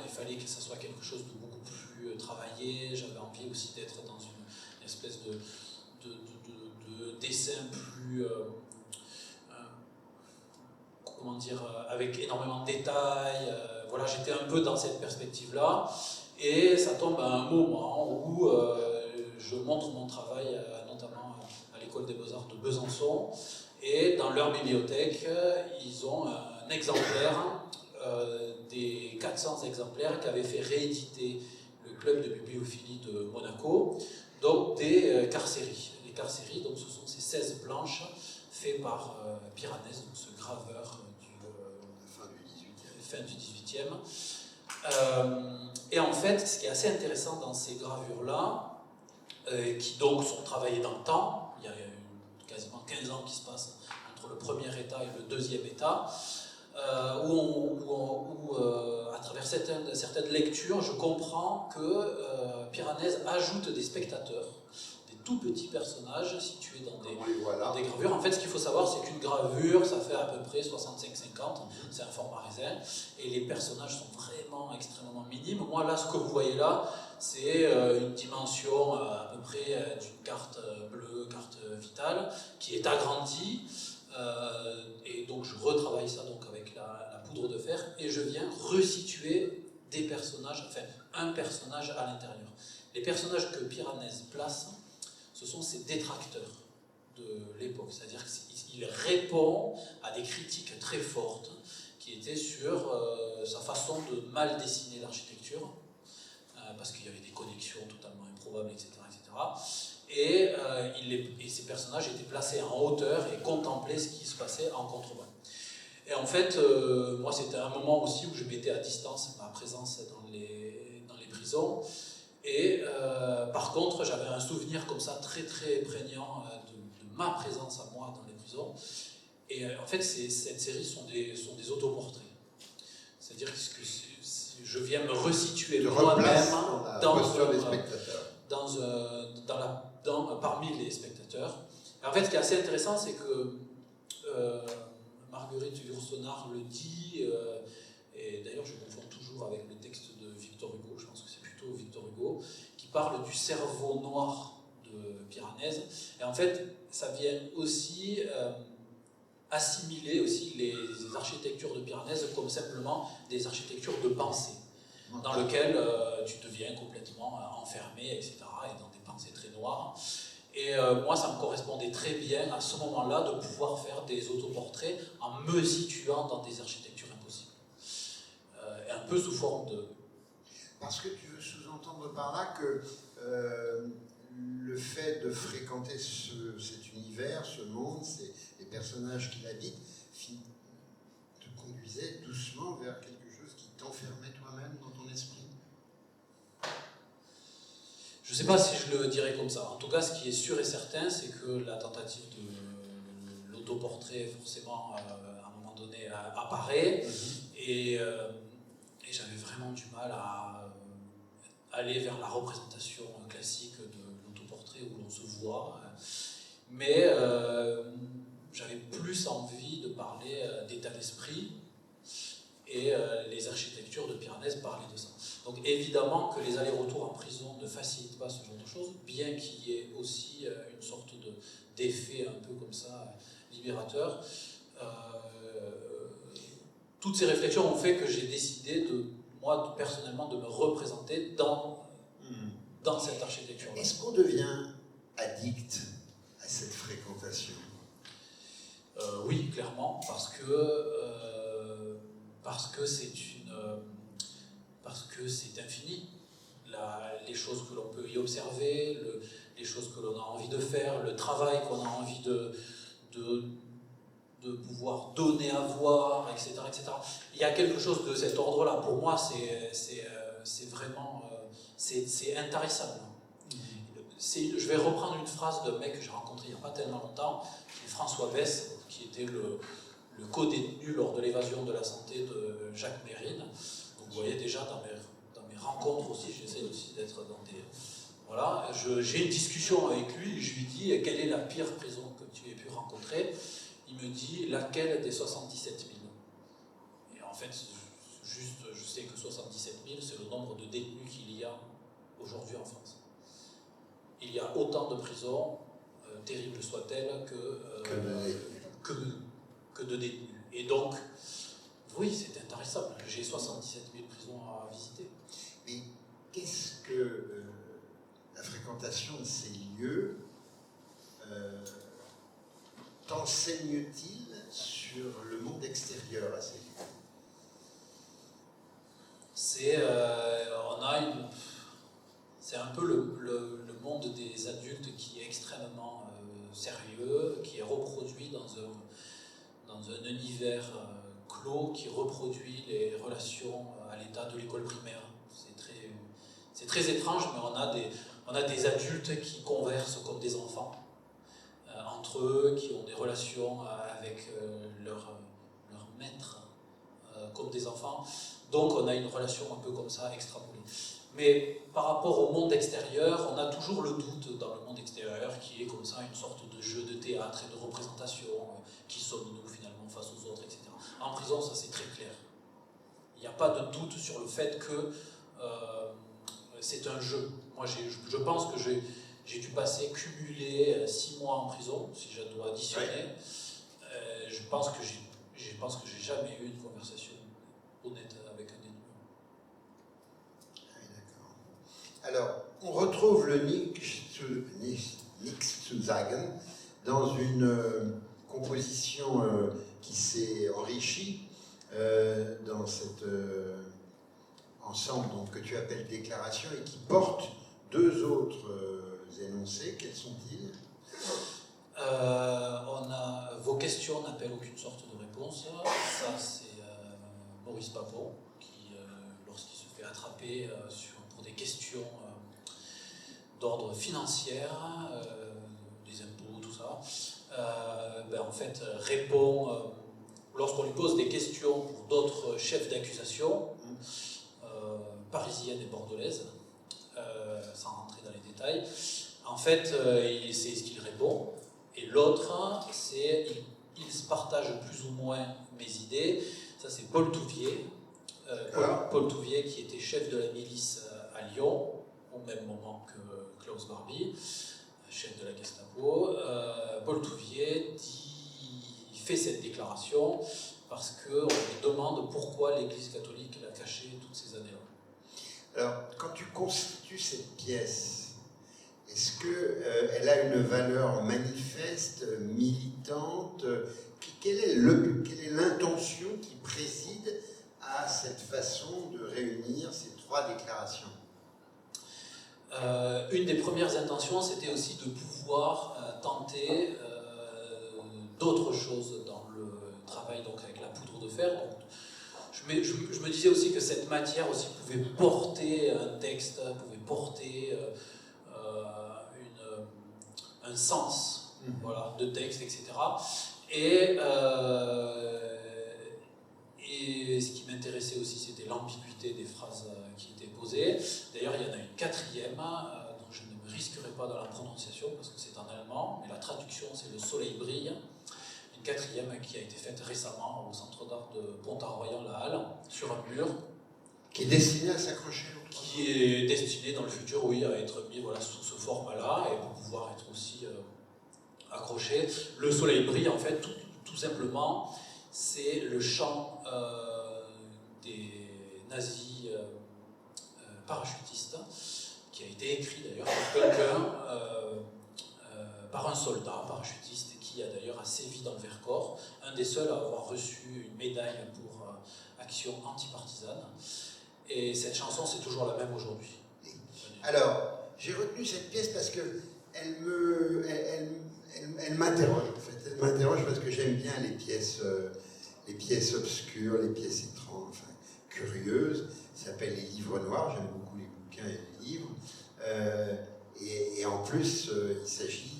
il fallait que ça soit quelque chose de beaucoup plus travaillé. J'avais envie aussi d'être dans une espèce de dessin plus, comment dire, avec énormément de détails. Voilà, j'étais un peu dans cette perspective-là. Et ça tombe à un moment où je montre mon travail, notamment à l'École des Beaux-Arts de Besançon. Et dans leur bibliothèque, ils ont un exemplaire des 400 exemplaires qu'avait fait rééditer le club de bibliophilie de Monaco, donc des carcéries. Les carcéries, donc, ce sont ces 16 planches faites par Piranèse, donc ce graveur fin du 18e. Et en fait, ce qui est assez intéressant dans ces gravures-là, qui donc sont travaillées dans le temps, il y a quasiment 15 ans qui se passent entre le premier état et le deuxième état, où à travers certaines lectures, je comprends que Piranèse ajoute des spectateurs, des tout petits personnages situés dans des gravures. En fait, ce qu'il faut savoir, c'est qu'une gravure, ça fait à peu près 65-50, c'est un format raisin, et les personnages sont vraiment extrêmement minimes. Moi, là, ce que vous voyez là, c'est une dimension à peu près d'une carte bleue, carte vitale, qui est agrandie, et donc je retravaille ça donc avec la poudre de fer, et je viens resituer des personnages, enfin un personnage à l'intérieur. Les personnages que Piranèse place, ce sont ses détracteurs de l'époque, c'est-à-dire qu'il répond à des critiques très fortes qui étaient sur sa façon de mal dessiner l'architecture, parce qu'il y avait des connexions totalement improbables, etc. Et ces personnages étaient placés en hauteur et contemplaient ce qui se passait en contrebas. Et en fait, moi, c'était un moment aussi où je mettais à distance ma présence dans les prisons. Et par contre, j'avais un souvenir comme ça très très prégnant de ma présence à moi dans les prisons. Et en fait, cette série sont des autoportraits. C'est-à-dire que je viens me resituer moi-même parmi les spectateurs. Et en fait, ce qui est assez intéressant, c'est que Marguerite Yourcenar le dit, et d'ailleurs je confonds toujours avec le texte de Victor Hugo, je pense que c'est plutôt Victor Hugo, qui parle du cerveau noir de Piranèse. Et en fait, ça vient aussi assimiler aussi les architectures de Piranèse comme simplement des architectures de pensée, dans lesquelles tu deviens complètement enfermé, etc., et dans des pensées très noires. Et moi, ça me correspondait très bien à ce moment-là de pouvoir faire des autoportraits en me situant dans des architectures impossibles. Et un peu sous forme de... Parce que tu veux sous-entendre par là que le fait de fréquenter cet univers, ce monde, les personnages qui l'habitent, te conduisait doucement vers quelque chose qui t'enfermait toi-même dans ton esprit. sais pas si je le dirais comme ça. En tout cas, ce qui est sûr et certain, c'est que la tentative de l'autoportrait, forcément, à un moment donné, apparaît. Et j'avais vraiment du mal à aller vers la représentation classique de l'autoportrait où l'on se voit. Mais j'avais plus envie de parler d'état d'esprit, et les architectures de Piranèse parlaient de ça. Donc évidemment que les allers-retours en prison ne facilitent pas ce genre de choses, bien qu'il y ait aussi une sorte d'effet un peu comme ça, libérateur. Toutes ces réflexions ont fait que j'ai décidé, moi personnellement, de me représenter dans cette architecture. Est-ce qu'on devient addict à cette fréquentation? Oui, clairement, parce que c'est infini. Les choses que l'on peut y observer, les choses que l'on a envie de faire, le travail qu'on a envie de pouvoir donner à voir, etc., etc. Il y a quelque chose de cet ordre-là. Pour moi, c'est vraiment c'est intarissable. Je vais reprendre une phrase d'un mec que j'ai rencontré il n'y a pas tellement longtemps, François Besse, qui était le co-détenu lors de l'évasion de la santé de Jacques Mérine. Donc, vous voyez déjà dans mes rencontres aussi, j'essaie aussi d'être dans des... Voilà, j'ai une discussion avec lui, je lui dis quelle est la pire prison que tu aies pu rencontrer. Il me dit laquelle des 77 000. Et en fait, je sais que 77 000, c'est le nombre de détenus qu'il y a aujourd'hui en France. Il y a autant de prisons, terribles soient-elles, que de détenus. Et donc, oui, c'est intarissable. J'ai 77 000 prisons à visiter. Mais qu'est-ce que la fréquentation de ces lieux t'enseigne-t-il sur le monde extérieur à ces lieux? C'est un peu le monde des adultes qui est extrêmement sérieux, qui est reproduit dans un univers clos, qui reproduit les relations à l'état de l'école primaire. C'est très étrange, mais on a des adultes qui conversent comme des enfants entre eux, qui ont des relations avec leur maître comme des enfants. Donc on a une relation un peu comme ça, extrapolée. Mais par rapport au monde extérieur, on a toujours le doute dans le monde extérieur qui est comme ça une sorte de jeu de théâtre et de représentation, qui sommes-nous finalement face aux autres, etc. En prison, ça c'est très clair. Il n'y a pas de doute sur le fait que c'est un jeu. Moi, je pense que j'ai dû cumuler 6 mois en prison, si je dois additionner. Ouais. Je pense que j'ai jamais eu une conversation honnête avec un détenu. Ah oui, d'accord. Alors, on retrouve le Nichtzusagen dans une composition qui s'est enrichie dans cet ensemble donc, que tu appelles déclaration et qui porte 2 autres énoncés. Quels sont-ils? Vos questions n'appellent aucune sorte de réponse. Ça, c'est Maurice Papon qui, lorsqu'il se fait attraper pour des questions d'ordre financier, des impôts, tout ça, en fait, répond, lorsqu'on lui pose des questions pour d'autres chefs d'accusation, parisiennes et bordelaises, sans rentrer dans les détails, en fait, c'est ce qu'il répond. Et l'autre, c'est il se partage plus ou moins mes idées. Ça, c'est Paul Touvier. Paul Touvier, qui était chef de la milice à Lyon, au même moment que Klaus Barbie, chef de la Gestapo. Paul Touvier fait cette déclaration parce qu'on lui demande pourquoi l'Église catholique l'a caché toutes ces années-là. Alors, quand tu constitues cette pièce, est-ce qu'elle a une valeur manifeste, militante? Quelle est l'intention qui préside à cette façon de réunir ces 3 déclarations? Une des premières intentions, c'était aussi de pouvoir tenter d'autres choses dans le travail donc avec la poudre de fer. Donc, je me disais aussi que cette matière aussi pouvait porter un texte, pouvait porter un sens voilà, de texte, etc. Et ce qui m'intéressait aussi, c'était l'ambiguïté des phrases qui étaient posées. D'ailleurs, il y en a une quatrième, dont je ne me risquerai pas dans la prononciation, parce que c'est en allemand, mais la traduction, c'est Le soleil brille. Une quatrième qui a été faite récemment au Centre d'art de Pont-à-Royan-la Halle, sur un mur. Qui est destiné à s'accrocher. Qui est destiné dans le futur, oui, à être mis voilà, sous ce format-là, et pour pouvoir être aussi accroché. Le soleil brille, en fait, tout simplement, c'est le chant des nazis parachutistes, qui a été écrit d'ailleurs par quelqu'un, par un soldat parachutiste, qui a d'ailleurs sévi dans le Vercors, un des seuls à avoir reçu une médaille pour action antipartisane. Et cette chanson, c'est toujours la même aujourd'hui. Alors, j'ai retenu cette pièce parce que elle m'interroge, en fait. Elle m'interroge parce que j'aime bien les pièces obscures, les pièces étranges, enfin, curieuses. Ça s'appelle les livres noirs. J'aime beaucoup les bouquins et les livres. Et en plus, il s'agit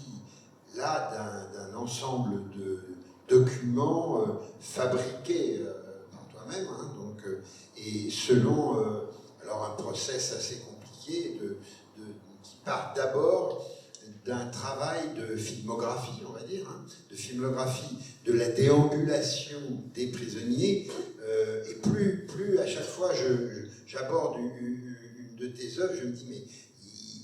là d'un ensemble de documents fabriqués par toi-même, hein, donc, et selon alors un process assez compliqué qui part d'abord d'un travail de filmographie, on va dire, hein, de filmographie de la déambulation des prisonniers, et plus à chaque fois j'aborde une de tes œuvres, je me dis mais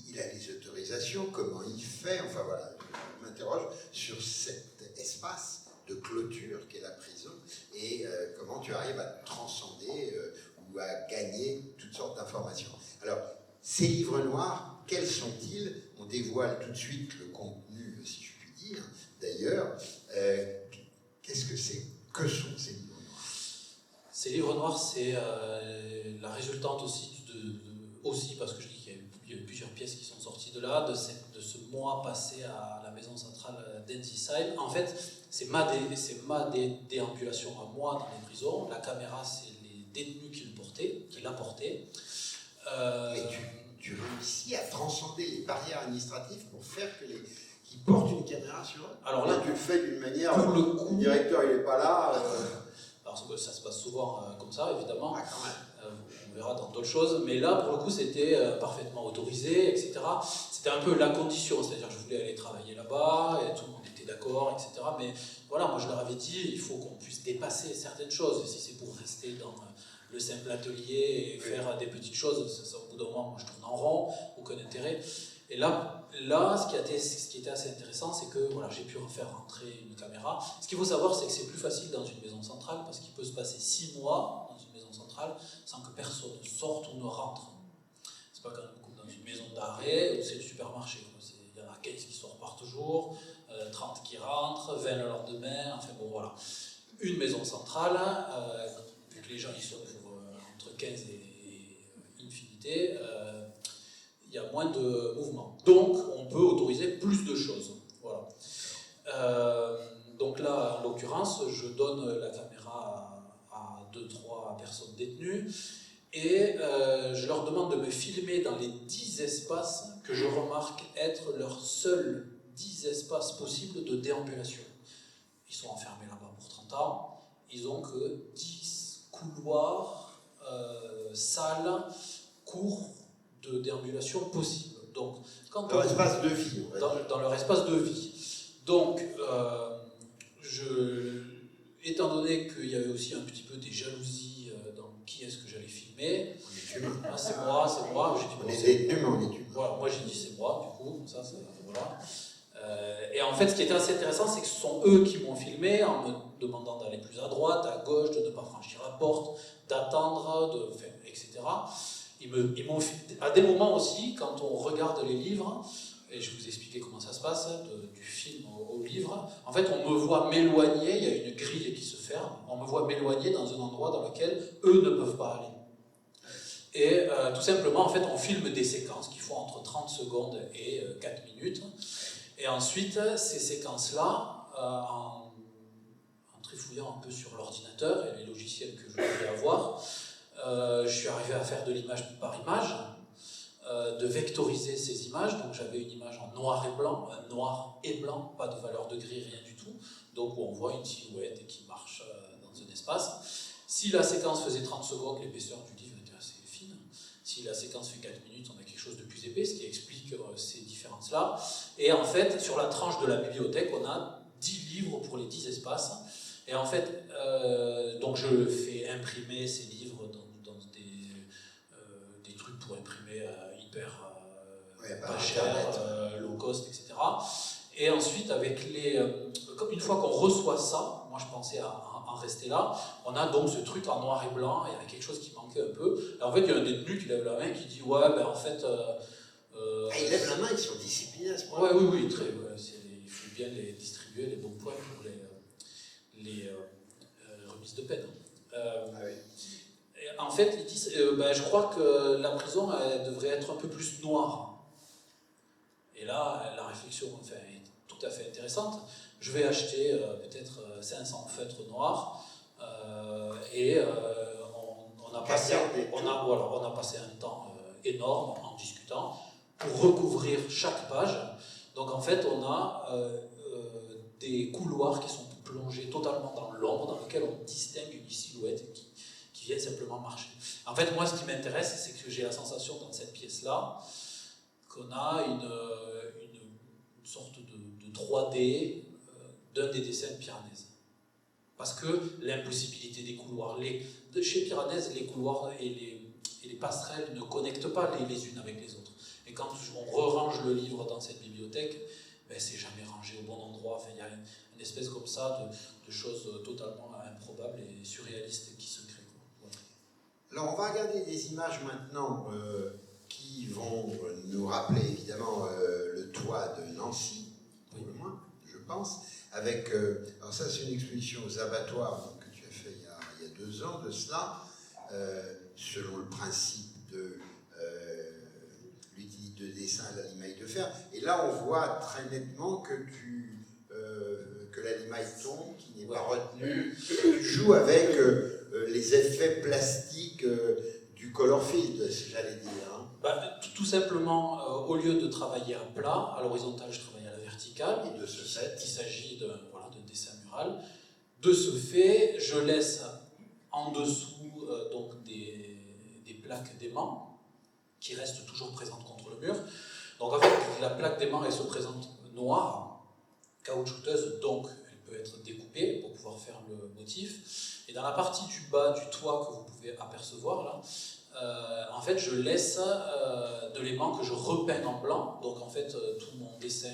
il a les autorisations, comment il fait, enfin voilà, je m'interroge sur cet espace de clôture qu'est la prison et comment tu arrives à transcender ou à gagner toutes sortes d'informations. Alors, ces livres noirs, quels sont-ils? On dévoile tout de suite le contenu, si je puis dire. D'ailleurs, qu'est-ce que c'est? Que sont ces livres noirs? Ces livres noirs, c'est la résultante aussi, aussi, parce que je dis qu'il y a eu plusieurs pièces qui sont sorties de là, de ce mois passé à la maison centrale d'Ensisheim. En fait, c'est ma déambulation à moi dans les prisons. La caméra, c'est les détenus qui la portaient. Mais tu réussis à transcender les barrières administratives pour faire qu'ils portent une caméra sur eux. Alors là, tu le fais d'une manière. Pour le coup, le directeur, il n'est pas là. Alors ça se passe souvent comme ça, évidemment. Ah, quand même. On verra dans d'autres choses. Mais là, pour le coup, c'était parfaitement autorisé, etc. C'était un peu la condition. C'est-à-dire que je voulais aller travailler là-bas, et tout le monde était d'accord, etc. Mais voilà, moi, je leur avais dit, il faut qu'on puisse dépasser certaines choses. Et si c'est pour rester dans le simple atelier et faire des petites choses, ça, au bout d'un moment, moi, je tourne en rond, aucun intérêt. Et là ce qui était assez intéressant, c'est que voilà, j'ai pu faire rentrer une caméra. Ce qu'il faut savoir, c'est que c'est plus facile dans une maison centrale, parce qu'il peut se passer 6 mois dans une maison centrale sans que personne ne sorte ou ne rentre. C'est pas comme dans une maison d'arrêt où c'est le supermarché. Il y en a 15 qui sortent par jour, 30 qui rentrent, 20 le lendemain, enfin bon voilà. Une maison centrale, vu que les gens y sont pour entre 15 et infinité, il y a moins de mouvement. Donc, on peut autoriser plus de choses. Voilà. Donc là, en l'occurrence, je donne la caméra à 2-3 personnes détenues et je leur demande de me filmer dans les 10 espaces que je remarque être leurs seuls 10 espaces possibles de déambulation. Ils sont enfermés là-bas pour 30 ans. Ils n'ont que 10 couloirs, salles, cours de déambulation possible. Donc, dans leur espace de vie. Dans leur espace de vie. Donc, étant donné qu'il y avait aussi un petit peu des jalousies dans qui est-ce que j'allais filmer, c'est moi. J'ai dit, on est détenus, mais on est humain. Voilà, moi j'ai dit c'est moi, du coup, ça voilà. Et en fait, ce qui était assez intéressant, c'est que ce sont eux qui m'ont filmé en me demandant d'aller plus à droite, à gauche, de ne pas franchir la porte, d'attendre, etc. Ils m'ont filmé. À des moments aussi, quand on regarde les livres, et je vous expliquais comment ça se passe, du film au livre, en fait, on me voit m'éloigner, il y a une grille qui se ferme, on me voit m'éloigner dans un endroit dans lequel eux ne peuvent pas aller. Et tout simplement, en fait, on filme des séquences qui font entre 30 secondes et 4 minutes. Et ensuite, ces séquences-là, en trifouillant un peu sur l'ordinateur et les logiciels que je voulais avoir, je suis arrivé à faire de l'image par image. de vectoriser ces images. Donc j'avais une image en noir et blanc, un noir et blanc, pas de valeur de gris, rien du tout. Donc où on voit une silhouette qui marche dans un espace. Si la séquence faisait 30 secondes, l'épaisseur du livre était assez fine. Si la séquence fait 4 minutes, on a quelque chose de plus épais, ce qui explique ces différences-là. Et en fait, sur la tranche de la bibliothèque, on a 10 livres pour les 10 espaces. Et en fait, donc je fais imprimer ces livres dans des trucs pour imprimer hyper pas cher, low cost, etc. Et ensuite, comme une fois qu'on reçoit ça, moi je pensais à en rester là, on a donc ce truc en noir et blanc, il y avait quelque chose qui manquait un peu. Et en fait, il y a un détenu qui lève la main et qui dit ouais, ben en fait. Ils lèvent la main, ils sont disciplinés à ce point. Ouais, oui, très. Il faut bien les distribuer, les bons points pour les remises de peine. Oui. En fait, ils disent je crois que la prison elle devrait être un peu plus noire. Et là, la réflexion est tout à fait intéressante. Je vais acheter peut-être 500 feutres noirs et on a passé un temps énorme en discutant pour recouvrir chaque page. Donc en fait, on a des couloirs qui sont plongés totalement dans l'ombre, dans lesquels on distingue une silhouette qui vient simplement marcher. En fait, moi, ce qui m'intéresse, c'est que j'ai la sensation dans cette pièce-là qu'on a une sorte de 3D d'un des dessins de Piranèse. Parce que l'impossibilité des couloirs. Chez Piranèse, les couloirs et les passerelles ne connectent pas les unes avec les autres. Et quand on re-range le livre dans cette bibliothèque, c'est jamais rangé au bon endroit. Enfin, il y a une espèce comme ça de choses totalement improbables et surréalistes qui se créent. Voilà. Alors, on va regarder des images maintenant qui vont nous rappeler évidemment le toit de Nancy, pour le moins, je pense, avec, alors ça c'est une exposition aux abattoirs que tu as fait il y a 2 ans de cela, selon le principe de l'utilité de dessin à la limaille de fer, et là on voit très nettement que la limaille tombe, qui n'est pas retenue, tu joues avec les effets plastiques du color field, si j'allais dire. Tout simplement, au lieu de travailler à plat, à l'horizontale, je travaille à la verticale. Et de ce fait, il s'agit de dessin mural. De ce fait, je laisse en dessous donc des plaques d'aimant qui restent toujours présentes contre le mur. Donc en fait, la plaque d'aimant, elle se présente noire, caoutchouteuse, donc elle peut être découpée pour pouvoir faire le motif. Et dans la partie du bas du toit que vous pouvez apercevoir là, en fait, je laisse de l'aimant que je repeins en blanc. Donc, en fait, tout mon dessin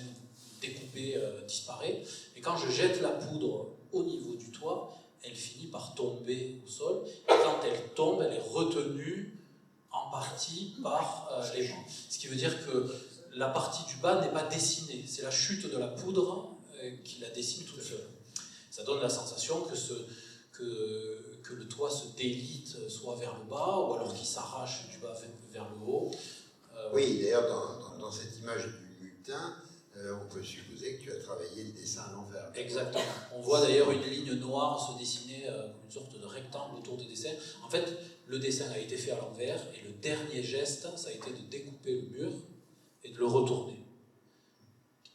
découpé disparaît. Et quand je jette la poudre au niveau du toit, elle finit par tomber au sol. Et quand elle tombe, elle est retenue en partie par l'aimant. Ce qui veut dire que la partie du bas n'est pas dessinée. C'est la chute de la poudre qui la dessine toute seule. Ça donne la sensation que le toit se délite soit vers le bas ou alors qu'il s'arrache du bas vers le haut. Oui, d'ailleurs, dans cette image du mutin, on peut supposer que tu as travaillé le dessin à l'envers. Exactement. On voit d'ailleurs une ligne noire se dessiner comme une sorte de rectangle autour du dessin. En fait, le dessin a été fait à l'envers et le dernier geste, ça a été de découper le mur et de le retourner,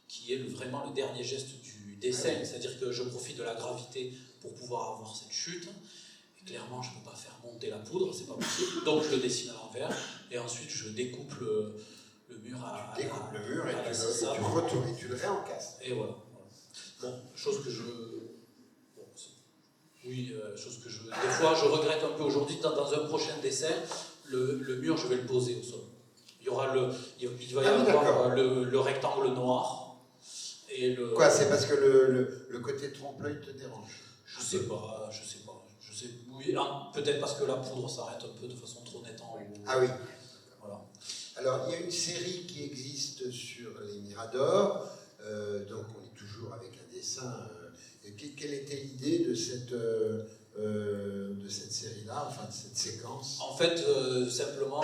qui est vraiment le dernier geste du dessin. C'est-à-dire que je profite de la gravité pour pouvoir avoir cette chute. Clairement, je ne peux pas faire monter la poudre, c'est pas possible. Donc, je le dessine à l'envers. Et ensuite, je découpe le mur à Tu découpes le mur et à tu retournes et tu le réencastres. Et voilà. Bon, chose que je... chose que des fois, je regrette un peu aujourd'hui. Dans un prochain dessin, le mur, je vais le poser au sol. Il va y avoir le rectangle noir. Et Quoi, c'est parce que le côté trompe-l'œil te dérange? Je sais pas. Oui, peut-être parce que la poudre s'arrête un peu de façon trop nette en haut. Ah oui. Voilà. Alors, il y a une série qui existe sur les Miradors, donc on est toujours avec un dessin. Quelle était l'idée de cette série-là, enfin de cette séquence? En fait, simplement,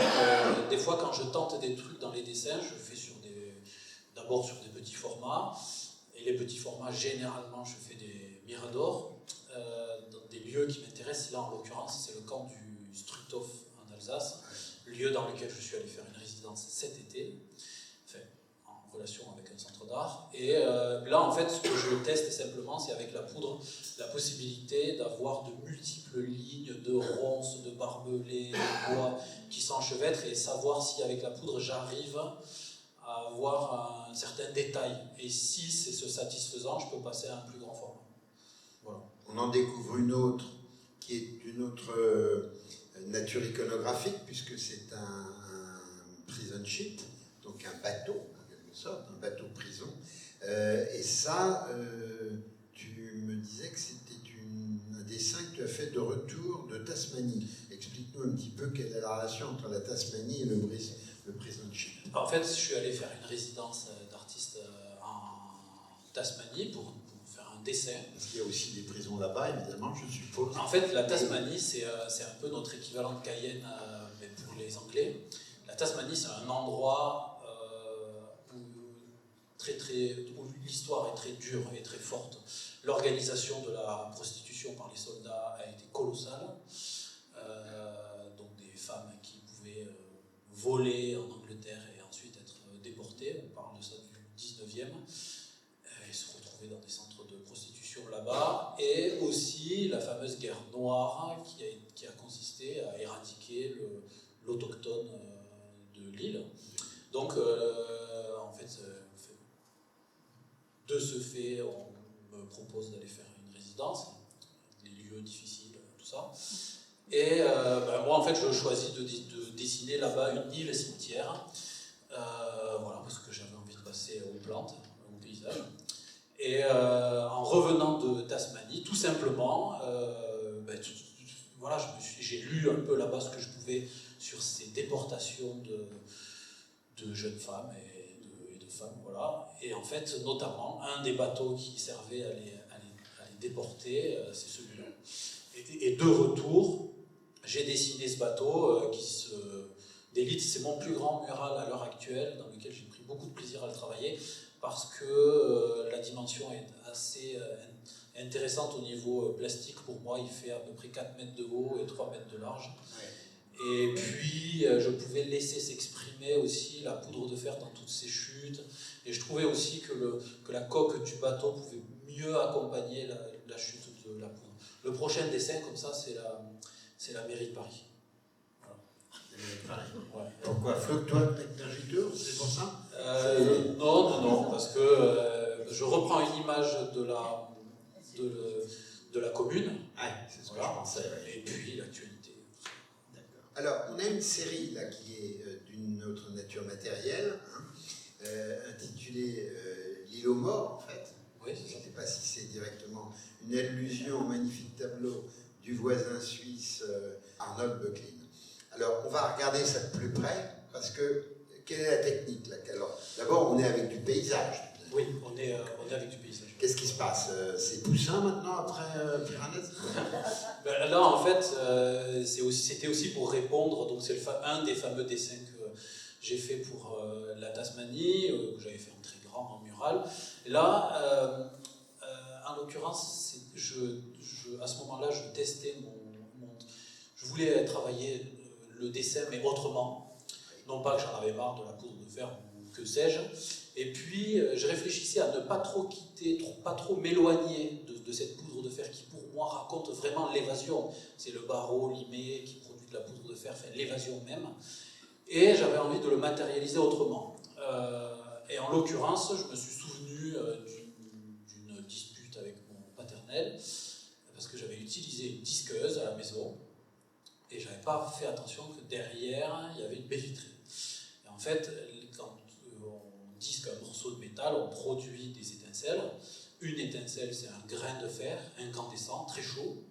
des fois quand je tente des trucs dans les dessins, je fais d'abord sur des petits formats, et les petits formats, généralement, je fais des Miradors, dans des lieux qui m'intéressent. Là, en l'occurrence, c'est le camp du Struthof en Alsace, lieu dans lequel je suis allé faire une résidence résidence cet été, enfin, en relation avec un centre d'art. Et là, en fait, ce que je teste simplement, c'est avec la poudre, la possibilité d'avoir de multiples lignes de ronces, de barbelés, de bois qui s'enchevêtrent et savoir si avec la poudre, j'arrive à avoir un certain détail. Et si c'est ce satisfaisant, je peux passer à un plus grand format. Voilà. On en découvre une autre qui est d'une autre nature iconographique, puisque c'est un prison ship, donc un bateau, en quelque sorte, un bateau prison. Et ça, tu me disais que c'était un dessin que tu as fait de retour de Tasmanie. Explique-nous un petit peu quelle est la relation entre la Tasmanie et le prison ship. En fait, je suis allé faire une résidence d'artiste en Tasmanie pour faire un dessin. Parce qu'il y a aussi des prisons là-bas, évidemment, je suppose. En fait, la Tasmanie, c'est un peu notre équivalent de Cayenne, mais pour les Anglais. La Tasmanie, c'est un endroit où l'histoire est très dure et très forte. L'organisation de la prostitution par les soldats a été colossale. Donc des femmes qui pouvaient voler en Angleterre et ensuite être déportées, on parle de ça du 19e, et se retrouver dans des centres de prostitution là-bas, et aussi la fameuse guerre noire qui a consisté à éradiquer l'autochtone de l'île. Donc, en fait, de ce fait, on me propose d'aller faire une résidence, des lieux difficiles, tout ça. Et moi, en fait, je choisis de dessiner là-bas une île cimetière, voilà, parce que j'avais envie de passer aux plantes, au paysage. Et en revenant de Tasmanie, tout simplement, voilà, j'ai lu un peu là-bas ce que je pouvais sur ces déportations de jeunes femmes et de femmes, voilà. Et en fait, notamment, un des bateaux qui servait à les déporter, c'est celui-là. Et de retour, j'ai dessiné ce bateau d'élite. C'est mon plus grand mural à l'heure actuelle, dans lequel j'ai pris beaucoup de plaisir à le travailler, parce que la dimension est assez intéressante au niveau plastique. Pour moi, il fait à peu près 4 mètres de haut et 3 mètres de large. Ouais. Et puis, je pouvais laisser s'exprimer aussi la poudre de fer dans toutes ses chutes. Et je trouvais aussi que la coque du bateau pouvait mieux accompagner la chute de la poudre. Le prochain dessin, comme ça, c'est la mairie de Paris. Voilà. Ouais. Pourquoi flotte-toi avec ta juteur, c'est pour ça Non, parce que je reprends une image de la commune. Ouais, c'est ce que voilà. je pensais. Et puis l'actualité. D'accord. Alors, on a une série là qui est d'une autre nature matérielle, intitulée L'île aux morts, en fait. Oui, c'est ça. Je ne sais pas si c'est directement une allusion au magnifique tableau du voisin suisse Arnold Böcklin. Alors, on va regarder ça de plus près, parce que, quelle est la technique là? Alors, d'abord, on est avec du paysage. Oui, on est avec du paysage. Qu'est-ce qui se passe? C'est Poussin maintenant, après Piranesi? Là, en fait, c'était aussi pour répondre, donc c'est un des fameux dessins que j'ai fait pour la Tasmanie, que j'avais fait en très grand, en mural. Et là, en l'occurrence, à ce moment-là, je testais je voulais travailler le dessin, mais autrement. Non pas que j'en avais marre de la poudre de fer ou que sais-je. Et puis, je réfléchissais à ne pas trop pas trop m'éloigner de cette poudre de fer qui, pour moi, raconte vraiment l'évasion. C'est le barreau limé qui produit de la poudre de fer, enfin, l'évasion même. Et j'avais envie de le matérialiser autrement. Et en l'occurrence, je me suis souvenu d'une dispute avec mon paternel, parce que j'avais utilisé une disqueuse à la maison, et je n'avais pas fait attention que derrière, il y avait une baie vitrée. Et en fait, quand on disque un morceau de métal, on produit des étincelles. Une étincelle, c'est un grain de fer incandescent, très chaud,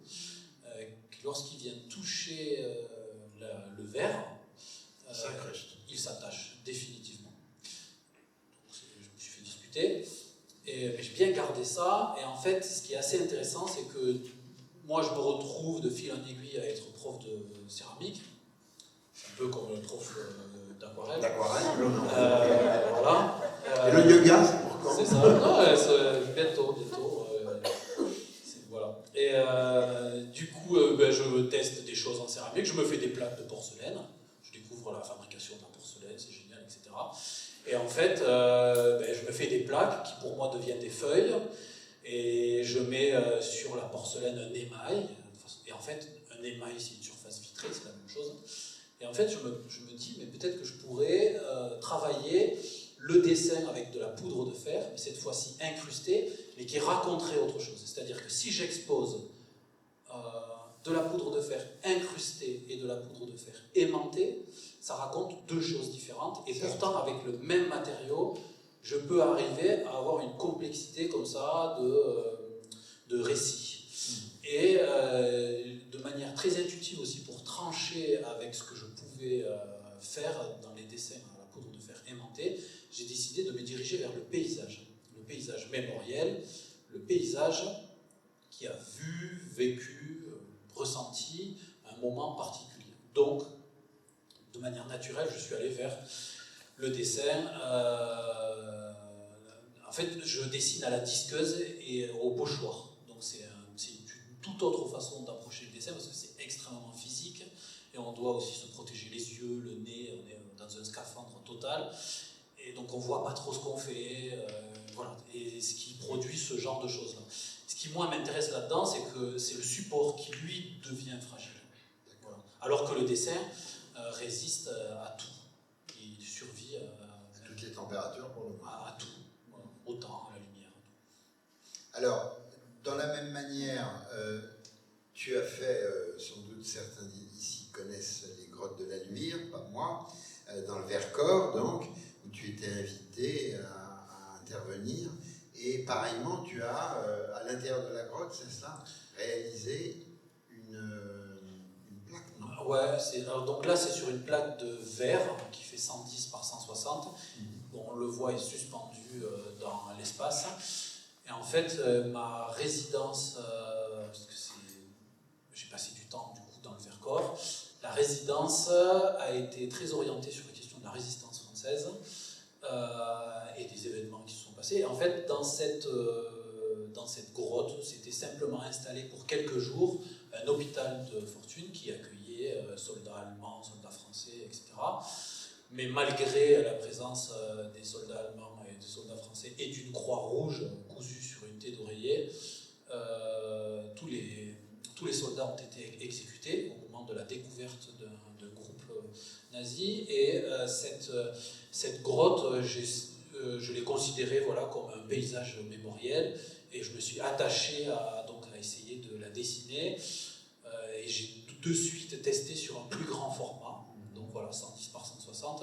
qui lorsqu'il vient toucher le verre, il s'attache définitivement. Donc, je me suis fait disputer, mais j'ai bien gardé ça. Et en fait, ce qui est assez intéressant, c'est que moi, je me retrouve de fil en aiguille à être prof de céramique, un peu comme le prof d'aquarelle. Voilà. Et le yoga, c'est pour quand? C'est ça. Non, bientôt. Voilà. Et du coup, je teste des choses en céramique. Je me fais des plaques de porcelaine. Je découvre la fabrication de la porcelaine, c'est génial. Et en fait, je me fais des plaques qui pour moi deviennent des feuilles, et je mets sur la porcelaine un émail. Et en fait, un émail, c'est une surface vitrée, c'est la même chose. Et en fait, je me dis, mais peut-être que je pourrais travailler le dessin avec de la poudre de fer, mais cette fois-ci incrustée, mais qui raconterait autre chose. C'est-à-dire que si j'expose de la poudre de fer incrustée et de la poudre de fer aimantée, ça raconte deux choses différentes. Et pourtant, avec le même matériau, je peux arriver à avoir une complexité comme ça de récit. Et de manière très intuitive aussi, pour trancher avec ce que je pouvais faire dans les dessins à la poudre de fer aimantée, j'ai décidé de me diriger vers le paysage mémoriel, le paysage qui a vu, vécu, ressenti un moment particulier. Donc, de manière naturelle, je suis allé vers le dessin. En fait, je dessine à la disqueuse et au pochoir. Donc, c'est une toute autre façon d'approcher le dessin parce que c'est extrêmement physique et on doit aussi se protéger les yeux, le nez, on est dans un scaphandre total. Et donc on ne voit pas trop ce qu'on fait, voilà. Et ce qui produit ce genre de choses-là. Ce qui, moi, m'intéresse là-dedans, c'est que c'est le support qui, lui, devient fragile. Voilà. Alors que le dessin résiste à tout. Il survit à toutes les températures, pour le coup. À tout. Voilà. Au temps, à la lumière. Alors, dans la même manière, tu as fait, sans doute certains ici connaissent les grottes de la Luire, pas moi, dans le Vercors, donc, où tu étais invité à intervenir. Et pareillement, tu as, à l'intérieur de la grotte, c'est cela, réalisé une plaque, non? Ouais, donc là, c'est sur une plaque de verre qui fait 110 par 160. Bon, on le voit, est suspendu dans l'espace. Et en fait, ma résidence, parce que j'ai passé du temps du coup dans le Vercors, la résidence a été très orientée sur la question de la résistance française et des événements qui se sont passés. Et en fait, dans cette grotte, c'était simplement installé pour quelques jours un hôpital de fortune qui accueillait soldats allemands, soldats français, etc. Mais malgré la présence des soldats allemands et des soldats français et d'une croix rouge cousue sur une tête d'oreiller, tous les soldats ont été exécutés au moment de la découverte d'un groupe nazi. Et cette grotte, je l'ai considérée, voilà, comme un paysage mémoriel. Et je me suis attaché à essayer de la dessiner. Et j'ai de suite testé sur un plus grand format, donc voilà, 110 par 160,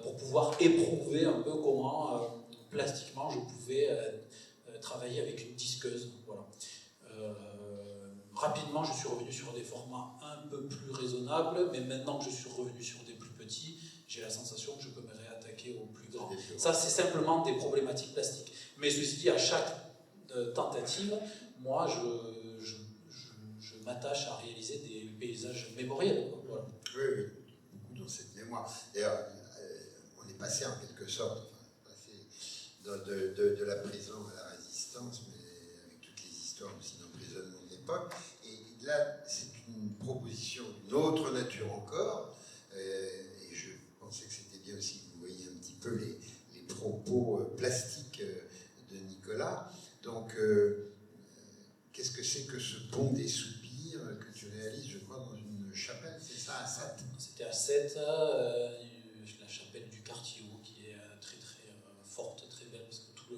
pour pouvoir éprouver un peu comment, plastiquement, je pouvais travailler avec une disqueuse. Voilà. Rapidement, je suis revenu sur des formats un peu plus raisonnables, mais maintenant que je suis revenu sur des plus petits, j'ai la sensation que je peux me réattaquer aux plus grands. Ça, c'est simplement des problématiques plastiques. Mais ceci dit, à chaque tentative, moi, je m'attache à réaliser des paysages mémoriels. Voilà. Oui, beaucoup dans cette mémoire. D'ailleurs, on est passé en quelque sorte, de la prison à la résistance, mais avec toutes les histoires aussi d'emprisonnement de l'époque. Et là, c'est une proposition d'une autre nature encore. Et je pensais que c'était bien aussi que vous voyiez un petit peu les propos plastiques de Nicolas. Donc, qu'est-ce que c'est que ce pont des soupirs que tu réalises, je crois, dans une chapelle, c'est ça, à Sète? C'était à Sète, la chapelle du Quartier Haut, qui est très très forte, très belle, parce que tout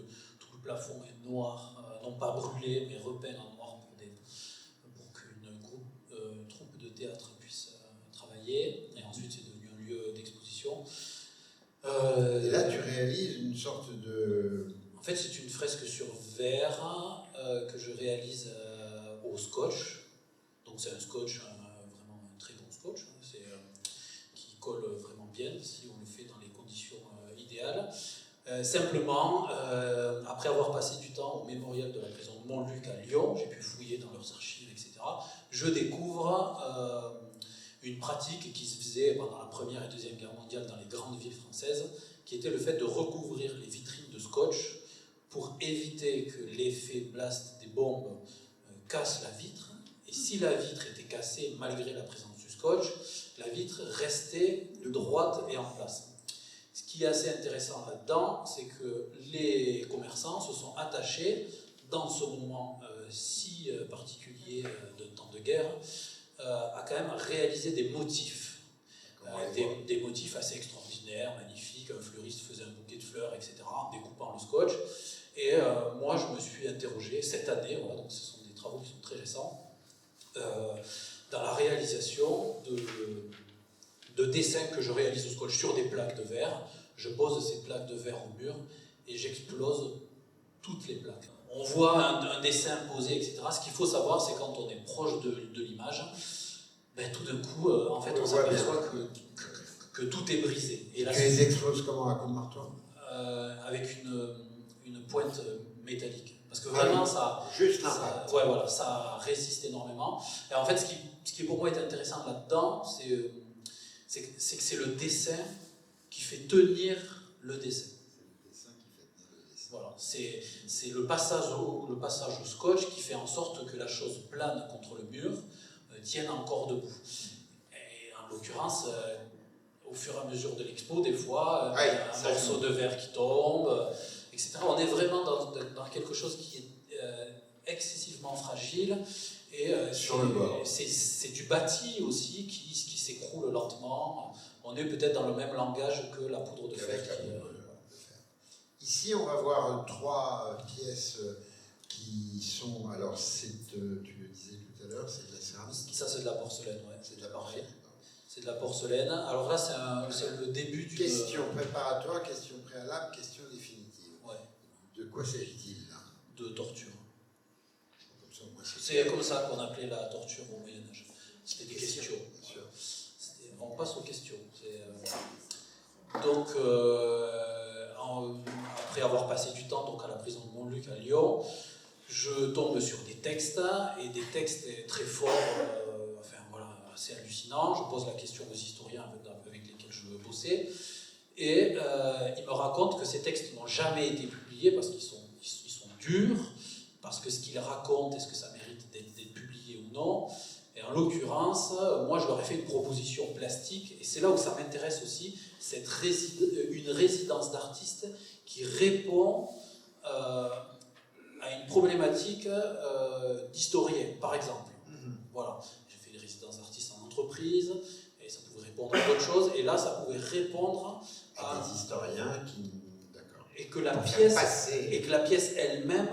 le plafond est noir, non pas brûlé, mais repeint en noir pour qu'une troupe de théâtre puisse travailler. Et ensuite, c'est devenu un lieu d'exposition. Et là, tu réalises une sorte de... En fait, c'est une fresque sur verre que je réalise au scotch. Donc c'est un scotch, vraiment un très bon scotch, qui colle vraiment bien si on le fait dans les conditions idéales. Simplement, après avoir passé du temps au mémorial de la prison de Montluc à Lyon, j'ai pu fouiller dans leurs archives, etc. Je découvre une pratique qui se faisait pendant la Première et Deuxième Guerre mondiale dans les grandes villes françaises, qui était le fait de recouvrir les vitrines de scotch pour éviter que l'effet blast des bombes casse la vitre. Et si la vitre était cassée malgré la présence du scotch, la vitre restait droite et en place. Ce qui est assez intéressant là-dedans, c'est que les commerçants se sont attachés, dans ce moment si particulier de temps de guerre, à quand même réaliser des motifs. Des motifs assez extraordinaires, magnifiques. Un fleuriste faisait un bouquet de fleurs, etc., en découpant le scotch. Et moi, je me suis interrogé cette année, voilà, donc ce sont des travaux qui sont très récents, dans la réalisation de dessins que je réalise au scotch sur des plaques de verre. Je pose ces plaques de verre au mur et j'explose toutes les plaques. On voit un dessin posé, etc. Ce qu'il faut savoir, c'est quand on est proche de l'image, ben, tout d'un coup, en fait, on s'aperçoit que tout est brisé. Et là, tu les exploses comment, à coups de marteau? Avec une pointe métallique. Parce que vraiment, juste l'impact. Ouais, voilà, ça résiste énormément. Et en fait, ce qui pour moi est intéressant là-dedans, c'est que c'est le dessin qui fait tenir le dessin. Voilà, c'est le passage au scotch qui fait en sorte que la chose plane contre le mur tienne encore debout. Et en l'occurrence, au fur et à mesure de l'expo, des fois, il y a un morceau de verre qui tombe, etc. On est vraiment dans quelque chose qui est excessivement fragile et c'est du bâti aussi qui s'écroule lentement. On est peut-être dans le même langage que la poudre de fer. Ici, on va voir 3 pièces qui sont. Alors, tu le disais tout à l'heure, c'est de la céramique. Ça, c'est de la porcelaine, ouais. C'est de la porcelaine. C'est de la porcelaine. Alors là, c'est le début du. Question préparatoire, question préalable, question définitive. Ouais. De quoi s'agit-il là? De torture. C'est comme ça qu'on appelait la torture au Moyen-Âge. C'était des questions. Bien sûr. On passe aux questions. Donc, après avoir passé du temps donc, à la prison de Montluc à Lyon, je tombe sur des textes, et des textes très forts, assez hallucinants. Je pose la question aux historiens avec lesquels je bossais, et ils me racontent que ces textes n'ont jamais été publiés parce qu'ils sont durs, parce que ce qu'ils racontent, est-ce que ça mérite d'être publié ou non. Et en l'occurrence, moi je leur ai fait une proposition plastique, et c'est là où ça m'intéresse aussi, une résidence d'artiste qui répond à une problématique d'historien, par exemple. Voilà, j'ai fait des résidences d'artistes en entreprise, et ça pouvait répondre à d'autres choses, et là ça pouvait répondre à des historiens qui... D'accord. Et que la pièce elle-même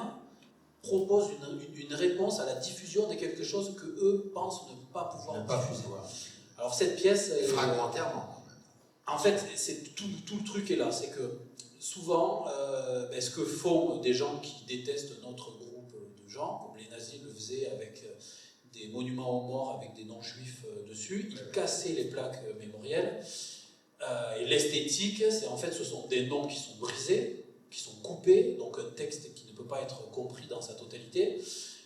propose une réponse à la diffusion de quelque chose que eux pensent ne pas pouvoir diffuser. Alors cette pièce... fragmentairement. En fait, tout le truc est là, c'est que souvent, ce que font des gens qui détestent notre groupe de gens, comme les nazis le faisaient avec des monuments aux morts avec des noms juifs dessus, ils cassaient les plaques mémorielles, et l'esthétique, ce sont des noms qui sont brisés, qui sont coupés, donc un texte qui ne peut pas être compris dans sa totalité.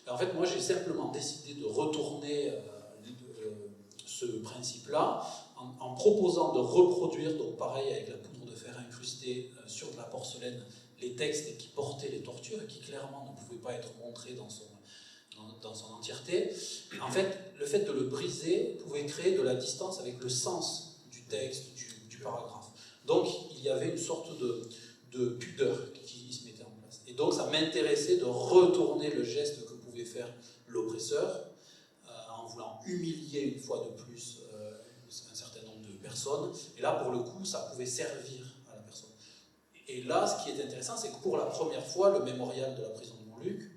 Et en fait, moi, j'ai simplement décidé de retourner ce principe-là en proposant de reproduire, donc pareil avec la poudre de fer incrustée sur de la porcelaine, les textes qui portaient les tortures et qui clairement ne pouvaient pas être montrés dans son entièreté. En fait, le fait de le briser pouvait créer de la distance avec le sens du texte, du paragraphe. Donc, il y avait une sorte de pudeur qui se mettait en place. Et donc, ça m'intéressait de retourner le geste que pouvait faire l'oppresseur en voulant humilier une fois de plus un certain nombre de personnes. Et là, pour le coup, ça pouvait servir à la personne. Et là, ce qui est intéressant, c'est que pour la première fois, le mémorial de la prison de Montluc,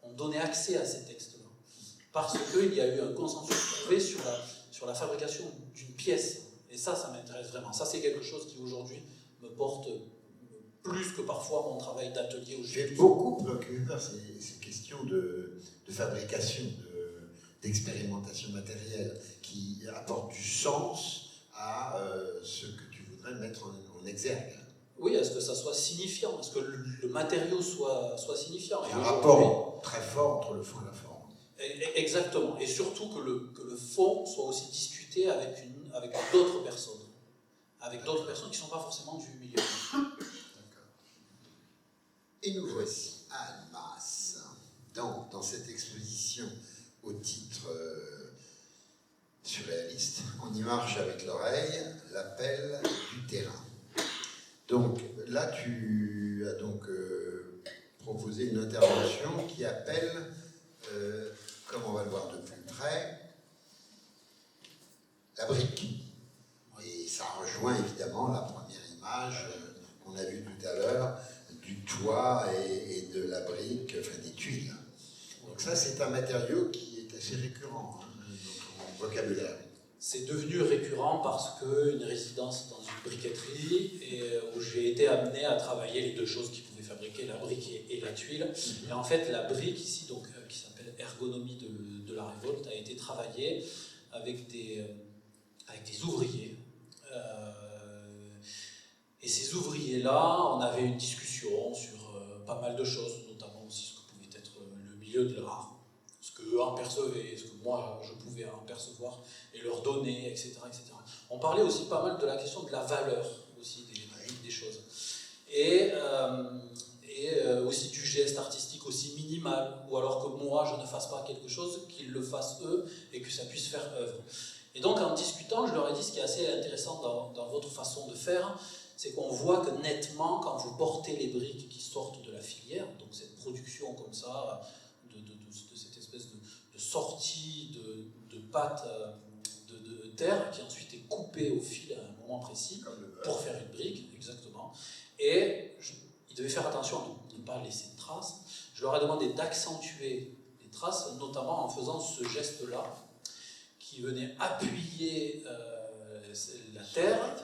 on donnait accès à ces textes-là. Parce qu'il y a eu un consensus trouvé sur la fabrication d'une pièce. Et ça m'intéresse vraiment. Ça, c'est quelque chose qui, aujourd'hui, me porte plus que parfois mon travail d'atelier. J'ai beaucoup préoccupé par ces questions de fabrication, d'expérimentation matérielle, qui apportent du sens à ce que tu voudrais mettre en exergue. Oui, à ce que ça soit signifiant, à ce que le matériau soit signifiant. Il y a un rapport très fort entre le fond et la forme. Exactement, et surtout que le fond soit aussi discuté avec d'autres personnes. Avec d'autres personnes qui ne sont pas forcément du milieu. D'accord. Et nous voici à Annemasse, dans cette exposition au titre surréaliste. On y marche avec l'oreille, l'appel du terrain. Donc là, tu as donc proposé une intervention qui appelle, comme on va le voir de plus près, la brique. Et ça rejoint évidemment la première image qu'on a vue tout à l'heure, du toit et de la brique, enfin des tuiles. Donc ça, c'est un matériau qui est assez récurrent dans ton vocabulaire. C'est devenu récurrent parce qu'une résidence dans une briqueterie où j'ai été amené à travailler les deux choses qui pouvaient fabriquer la brique et la tuile. Et en fait, la brique ici, donc, qui s'appelle Ergonomie de la révolte, a été travaillée avec des ouvriers. Et ces ouvriers-là, on avait une discussion sur pas mal de choses, notamment aussi ce que pouvait être le milieu de l'art, ce qu'eux en percevaient, ce que moi je pouvais en percevoir et leur donner, etc., etc. On parlait aussi pas mal de la question de la valeur aussi des choses. Et aussi du geste artistique aussi minimal, ou alors que moi je ne fasse pas quelque chose, qu'ils le fassent eux et que ça puisse faire œuvre. Et donc en discutant, je leur ai dit ce qui est assez intéressant dans votre façon de faire, c'est qu'on voit que nettement, quand vous portez les briques qui sortent de la filière, donc cette production comme ça, de cette espèce de sortie de pâte de terre, qui ensuite est coupée au fil à un moment précis, pour faire une brique, exactement. Et ils devaient faire attention à ne pas laisser de traces. Je leur ai demandé d'accentuer les traces, notamment en faisant ce geste-là, qui venait appuyer la terre.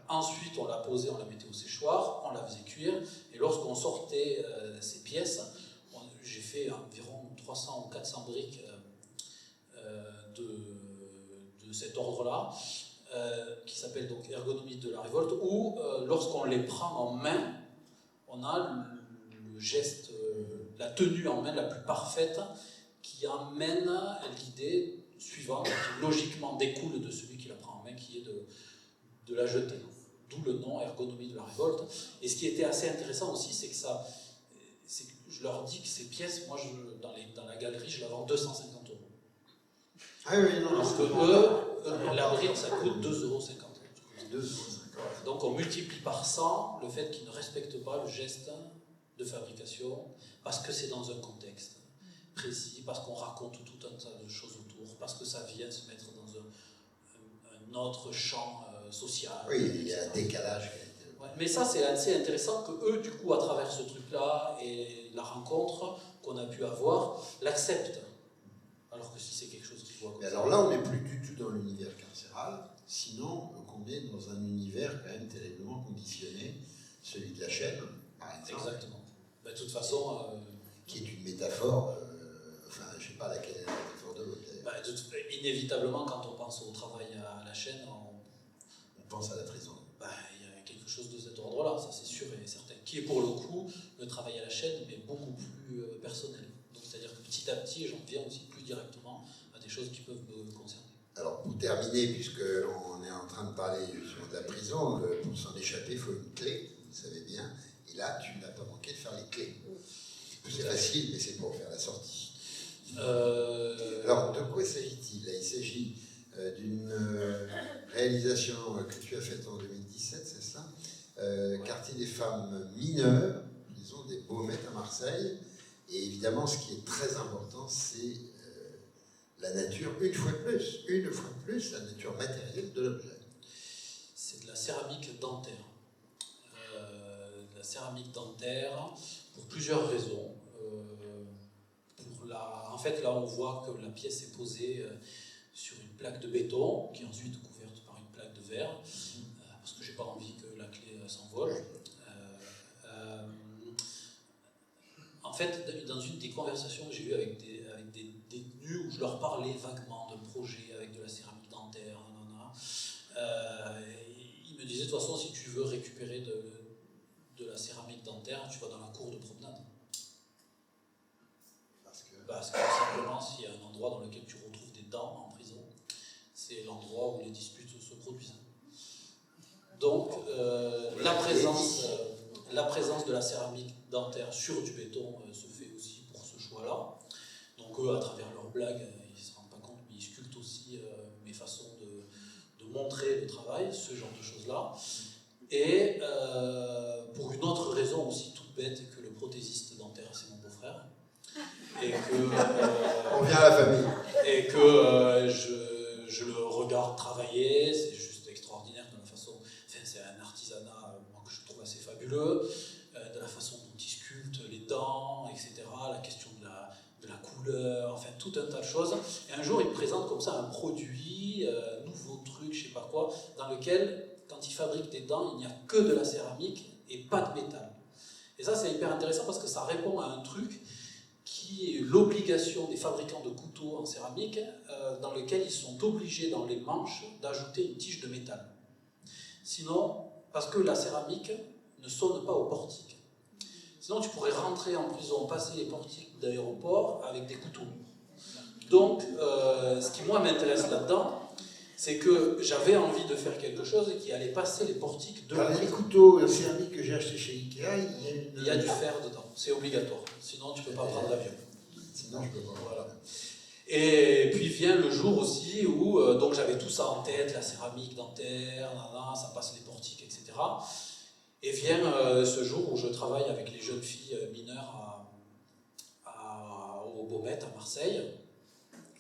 Ensuite, on la posait, on la mettait au séchoir, on la faisait cuire. Et lorsqu'on sortait ces pièces, j'ai fait environ 300 ou 400 briques de cet ordre-là, qui s'appelle donc Ergonomie de la révolte, où lorsqu'on les prend en main, on a le geste, la tenue en main la plus parfaite qui amène l'idée suivante, qui logiquement découle de celui qui la prend en main, qui est de la jeter. D'où le nom Ergonomie de la révolte. Et ce qui était assez intéressant aussi, c'est que je leur dis que ces pièces, moi, dans la galerie, je la vends 250 €. Ah oui, non, alors que eux, la brique, ça coûte 2,50 €. 2,50 €. Donc on multiplie par 100 le fait qu'ils ne respectent pas le geste de fabrication, parce que c'est dans un contexte précis, parce qu'on raconte tout un tas de choses autour, parce que ça vient se mettre dans un autre champ social. Oui, il y a un décalage. Ouais, mais ça, c'est assez intéressant que eux, du coup, à travers ce truc-là et la rencontre qu'on a pu avoir, l'acceptent. Alors que si c'est quelque chose qu'ils voient comme mais ça. alors là, on n'est plus du tout dans l'univers carcéral, sinon qu'on est dans un univers quand même terriblement conditionné, celui de la chaîne, par exemple. Exactement. Ben, de toute façon... qui est une métaphore, enfin, je ne sais pas laquelle est la métaphore de l'autre. Inévitablement, quand on pense au travail à la chaîne, on pense à la prison. Il y a quelque chose de cet ordre-là, ça c'est sûr et certain, qui est pour le coup le travail à la chaîne, mais beaucoup plus personnel. Donc c'est-à-dire que petit à petit, j'en viens aussi plus directement à des choses qui peuvent me concerner. Alors pour terminer, puisqu'on est en train de parler justement de la prison, pour s'en échapper, il faut une clé, vous le savez bien, et là, tu n'as pas manqué de faire les clés. C'est facile, mais c'est pour faire la sortie. Alors, de quoi s'agit-il? Là, il s'agit d'une réalisation que tu as faite en 2017, c'est ça? Quartier des femmes mineures, prison des Baumettes à Marseille. Et évidemment, ce qui est très important, c'est la nature, une fois de plus, la nature matérielle de l'objet. C'est de la céramique dentaire. De la céramique dentaire, pour plusieurs raisons. En fait, là, on voit que la pièce est posée sur une plaque de béton, qui est ensuite couverte par une plaque de verre, parce que je n'ai pas envie que la clé s'envole. En fait, dans une des conversations que j'ai eues avec des détenus, où je leur parlais vaguement d'un projet avec de la céramique dentaire, ils me disaient, de toute façon, si tu veux récupérer de la céramique dentaire, tu vas dans la cour de promenade. Parce que simplement, s'il y a un endroit dans lequel tu retrouves des dents en prison, c'est l'endroit où les disputes se produisent. Donc, la présence de la céramique dentaire sur du béton se fait aussi pour ce choix-là. Donc eux, à travers leurs blagues, ils ne se rendent pas compte, mais ils sculptent aussi mes façons de montrer le travail, ce genre de choses-là. Et pour une autre raison aussi toute bête, que le prothésiste dentaire, c'est mon beau-frère. Et que... On vient à la famille. Et que je le regarde travailler, c'est juste extraordinaire de la façon... Enfin, c'est un artisanat moi, que je trouve assez fabuleux, de la façon dont il sculpte les dents, etc., la question de la couleur, enfin tout un tas de choses. Et un jour, il me présente comme ça un produit, nouveau truc, je sais pas quoi, dans lequel, quand il fabrique des dents, il n'y a que de la céramique et pas de métal. Et ça, c'est hyper intéressant parce que ça répond à un truc qui est l'obligation des fabricants de couteaux en céramique, dans lequel ils sont obligés dans les manches d'ajouter une tige de métal. Sinon, parce que la céramique ne sonne pas au portique. Sinon, tu pourrais rentrer en prison, passer les portiques d'aéroport avec des couteaux. Donc, ce qui moi m'intéresse là-dedans, c'est que j'avais envie de faire quelque chose qui allait passer les portiques de... Alors, les couteaux céramiques que j'ai achetés chez Ikea, il y a du fer dedans, c'est obligatoire. Sinon, tu ne peux pas prendre l'avion. Sinon, je peux pas. Voilà. Et puis vient le jour aussi où donc j'avais tout ça en tête, la céramique dentaire, ça passe les portiques, etc. Et vient ce jour où je travaille avec les jeunes filles mineures au Baumette, à Marseille.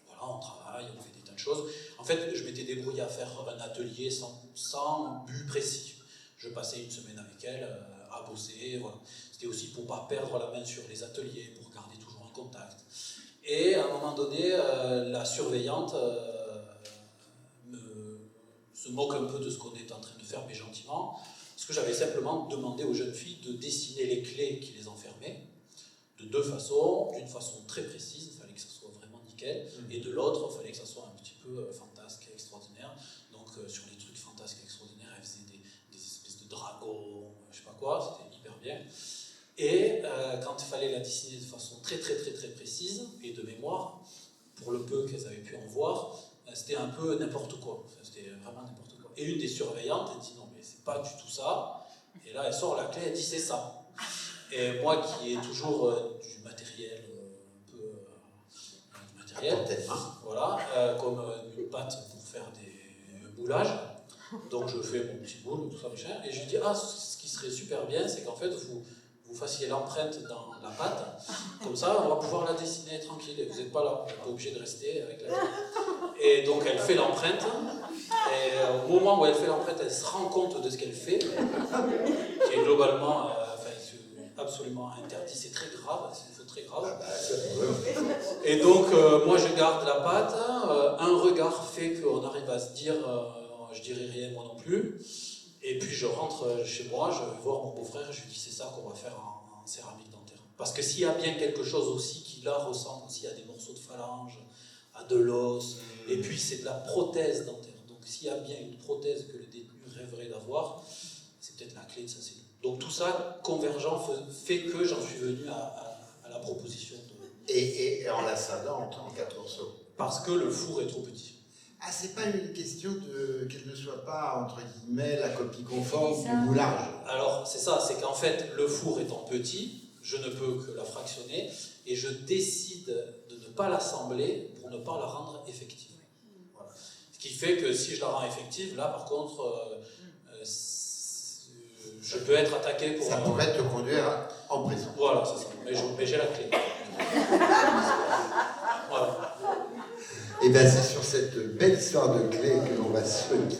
Voilà, on travaille, on fait des tas de choses. En fait, je m'étais débrouillé à faire un atelier sans but précis. Je passais une semaine avec elles à bosser. Voilà. C'était aussi pour ne pas perdre la main sur les ateliers, pour garder toujours un contact. Et à un moment donné, la surveillante se moque un peu de ce qu'on est en train de faire, mais gentiment, parce que j'avais simplement demandé aux jeunes filles de dessiner les clés qui les enfermaient, de deux façons, d'une façon très précise, il fallait que ça soit vraiment nickel, et de l'autre, il fallait que ça soit un petit peu fantasque, extraordinaire. Donc sur les trucs fantasques, extraordinaires, elles faisaient des espèces de dragons, je sais pas quoi, c'était hyper bien. Et quand il fallait la dessiner de façon très précise et de mémoire, pour le peu qu'elles avaient pu en voir, c'était un peu n'importe quoi. Enfin, c'était vraiment n'importe quoi. Et une des surveillantes, elle dit non mais c'est pas du tout ça. Et là elle sort la clé, elle dit c'est ça. Et moi qui ai toujours du matériel, un peu du matériel, voilà, comme une pâte pour faire des moulages. Donc je fais mon petit boule, tout ça, machin, et je lui dis, ce qui serait super bien, c'est qu'en fait, vous fassiez l'empreinte dans la pâte, comme ça, on va pouvoir la dessiner tranquille, et vous n'êtes pas là, vous n'êtes pas obligé de rester avec la tête. Et donc elle fait l'empreinte, et au moment où elle fait l'empreinte, elle se rend compte de ce qu'elle fait, qui est globalement absolument interdit, c'est très grave, c'est une faute très grave. Et donc, moi je garde la pâte, un regard fait qu'on arrive à se dire, je dirais rien moi non plus, et puis je rentre chez moi, je vais voir mon beau-frère, je lui dis c'est ça qu'on va faire en céramique dentaire. Parce que s'il y a bien quelque chose aussi qui là ressemble aussi à des morceaux de phalange, à de l'os, et puis c'est de la prothèse dentaire. Donc s'il y a bien une prothèse que le détenu rêverait d'avoir, c'est peut-être la clé de sa cellule. Donc tout ça, convergent, fait que j'en suis venu à la proposition. Et en la scindant en 4 morceaux. Parce que le four est trop petit. Ah, c'est pas une question qu'elle ne soit pas, entre guillemets, la copie conforme du moulage. Alors, c'est ça, c'est qu'en fait, le four étant petit, je ne peux que la fractionner, et je décide de ne pas l'assembler pour ne pas la rendre effective. Voilà. Ce qui fait que si je la rends effective, là, par contre, je peux être attaqué pour... Ça pourrait te conduire en prison. Voilà, c'est ça, mais j'ai la clé. Voilà. Et bien c'est sur cette belle histoire de clé que l'on va se quitter.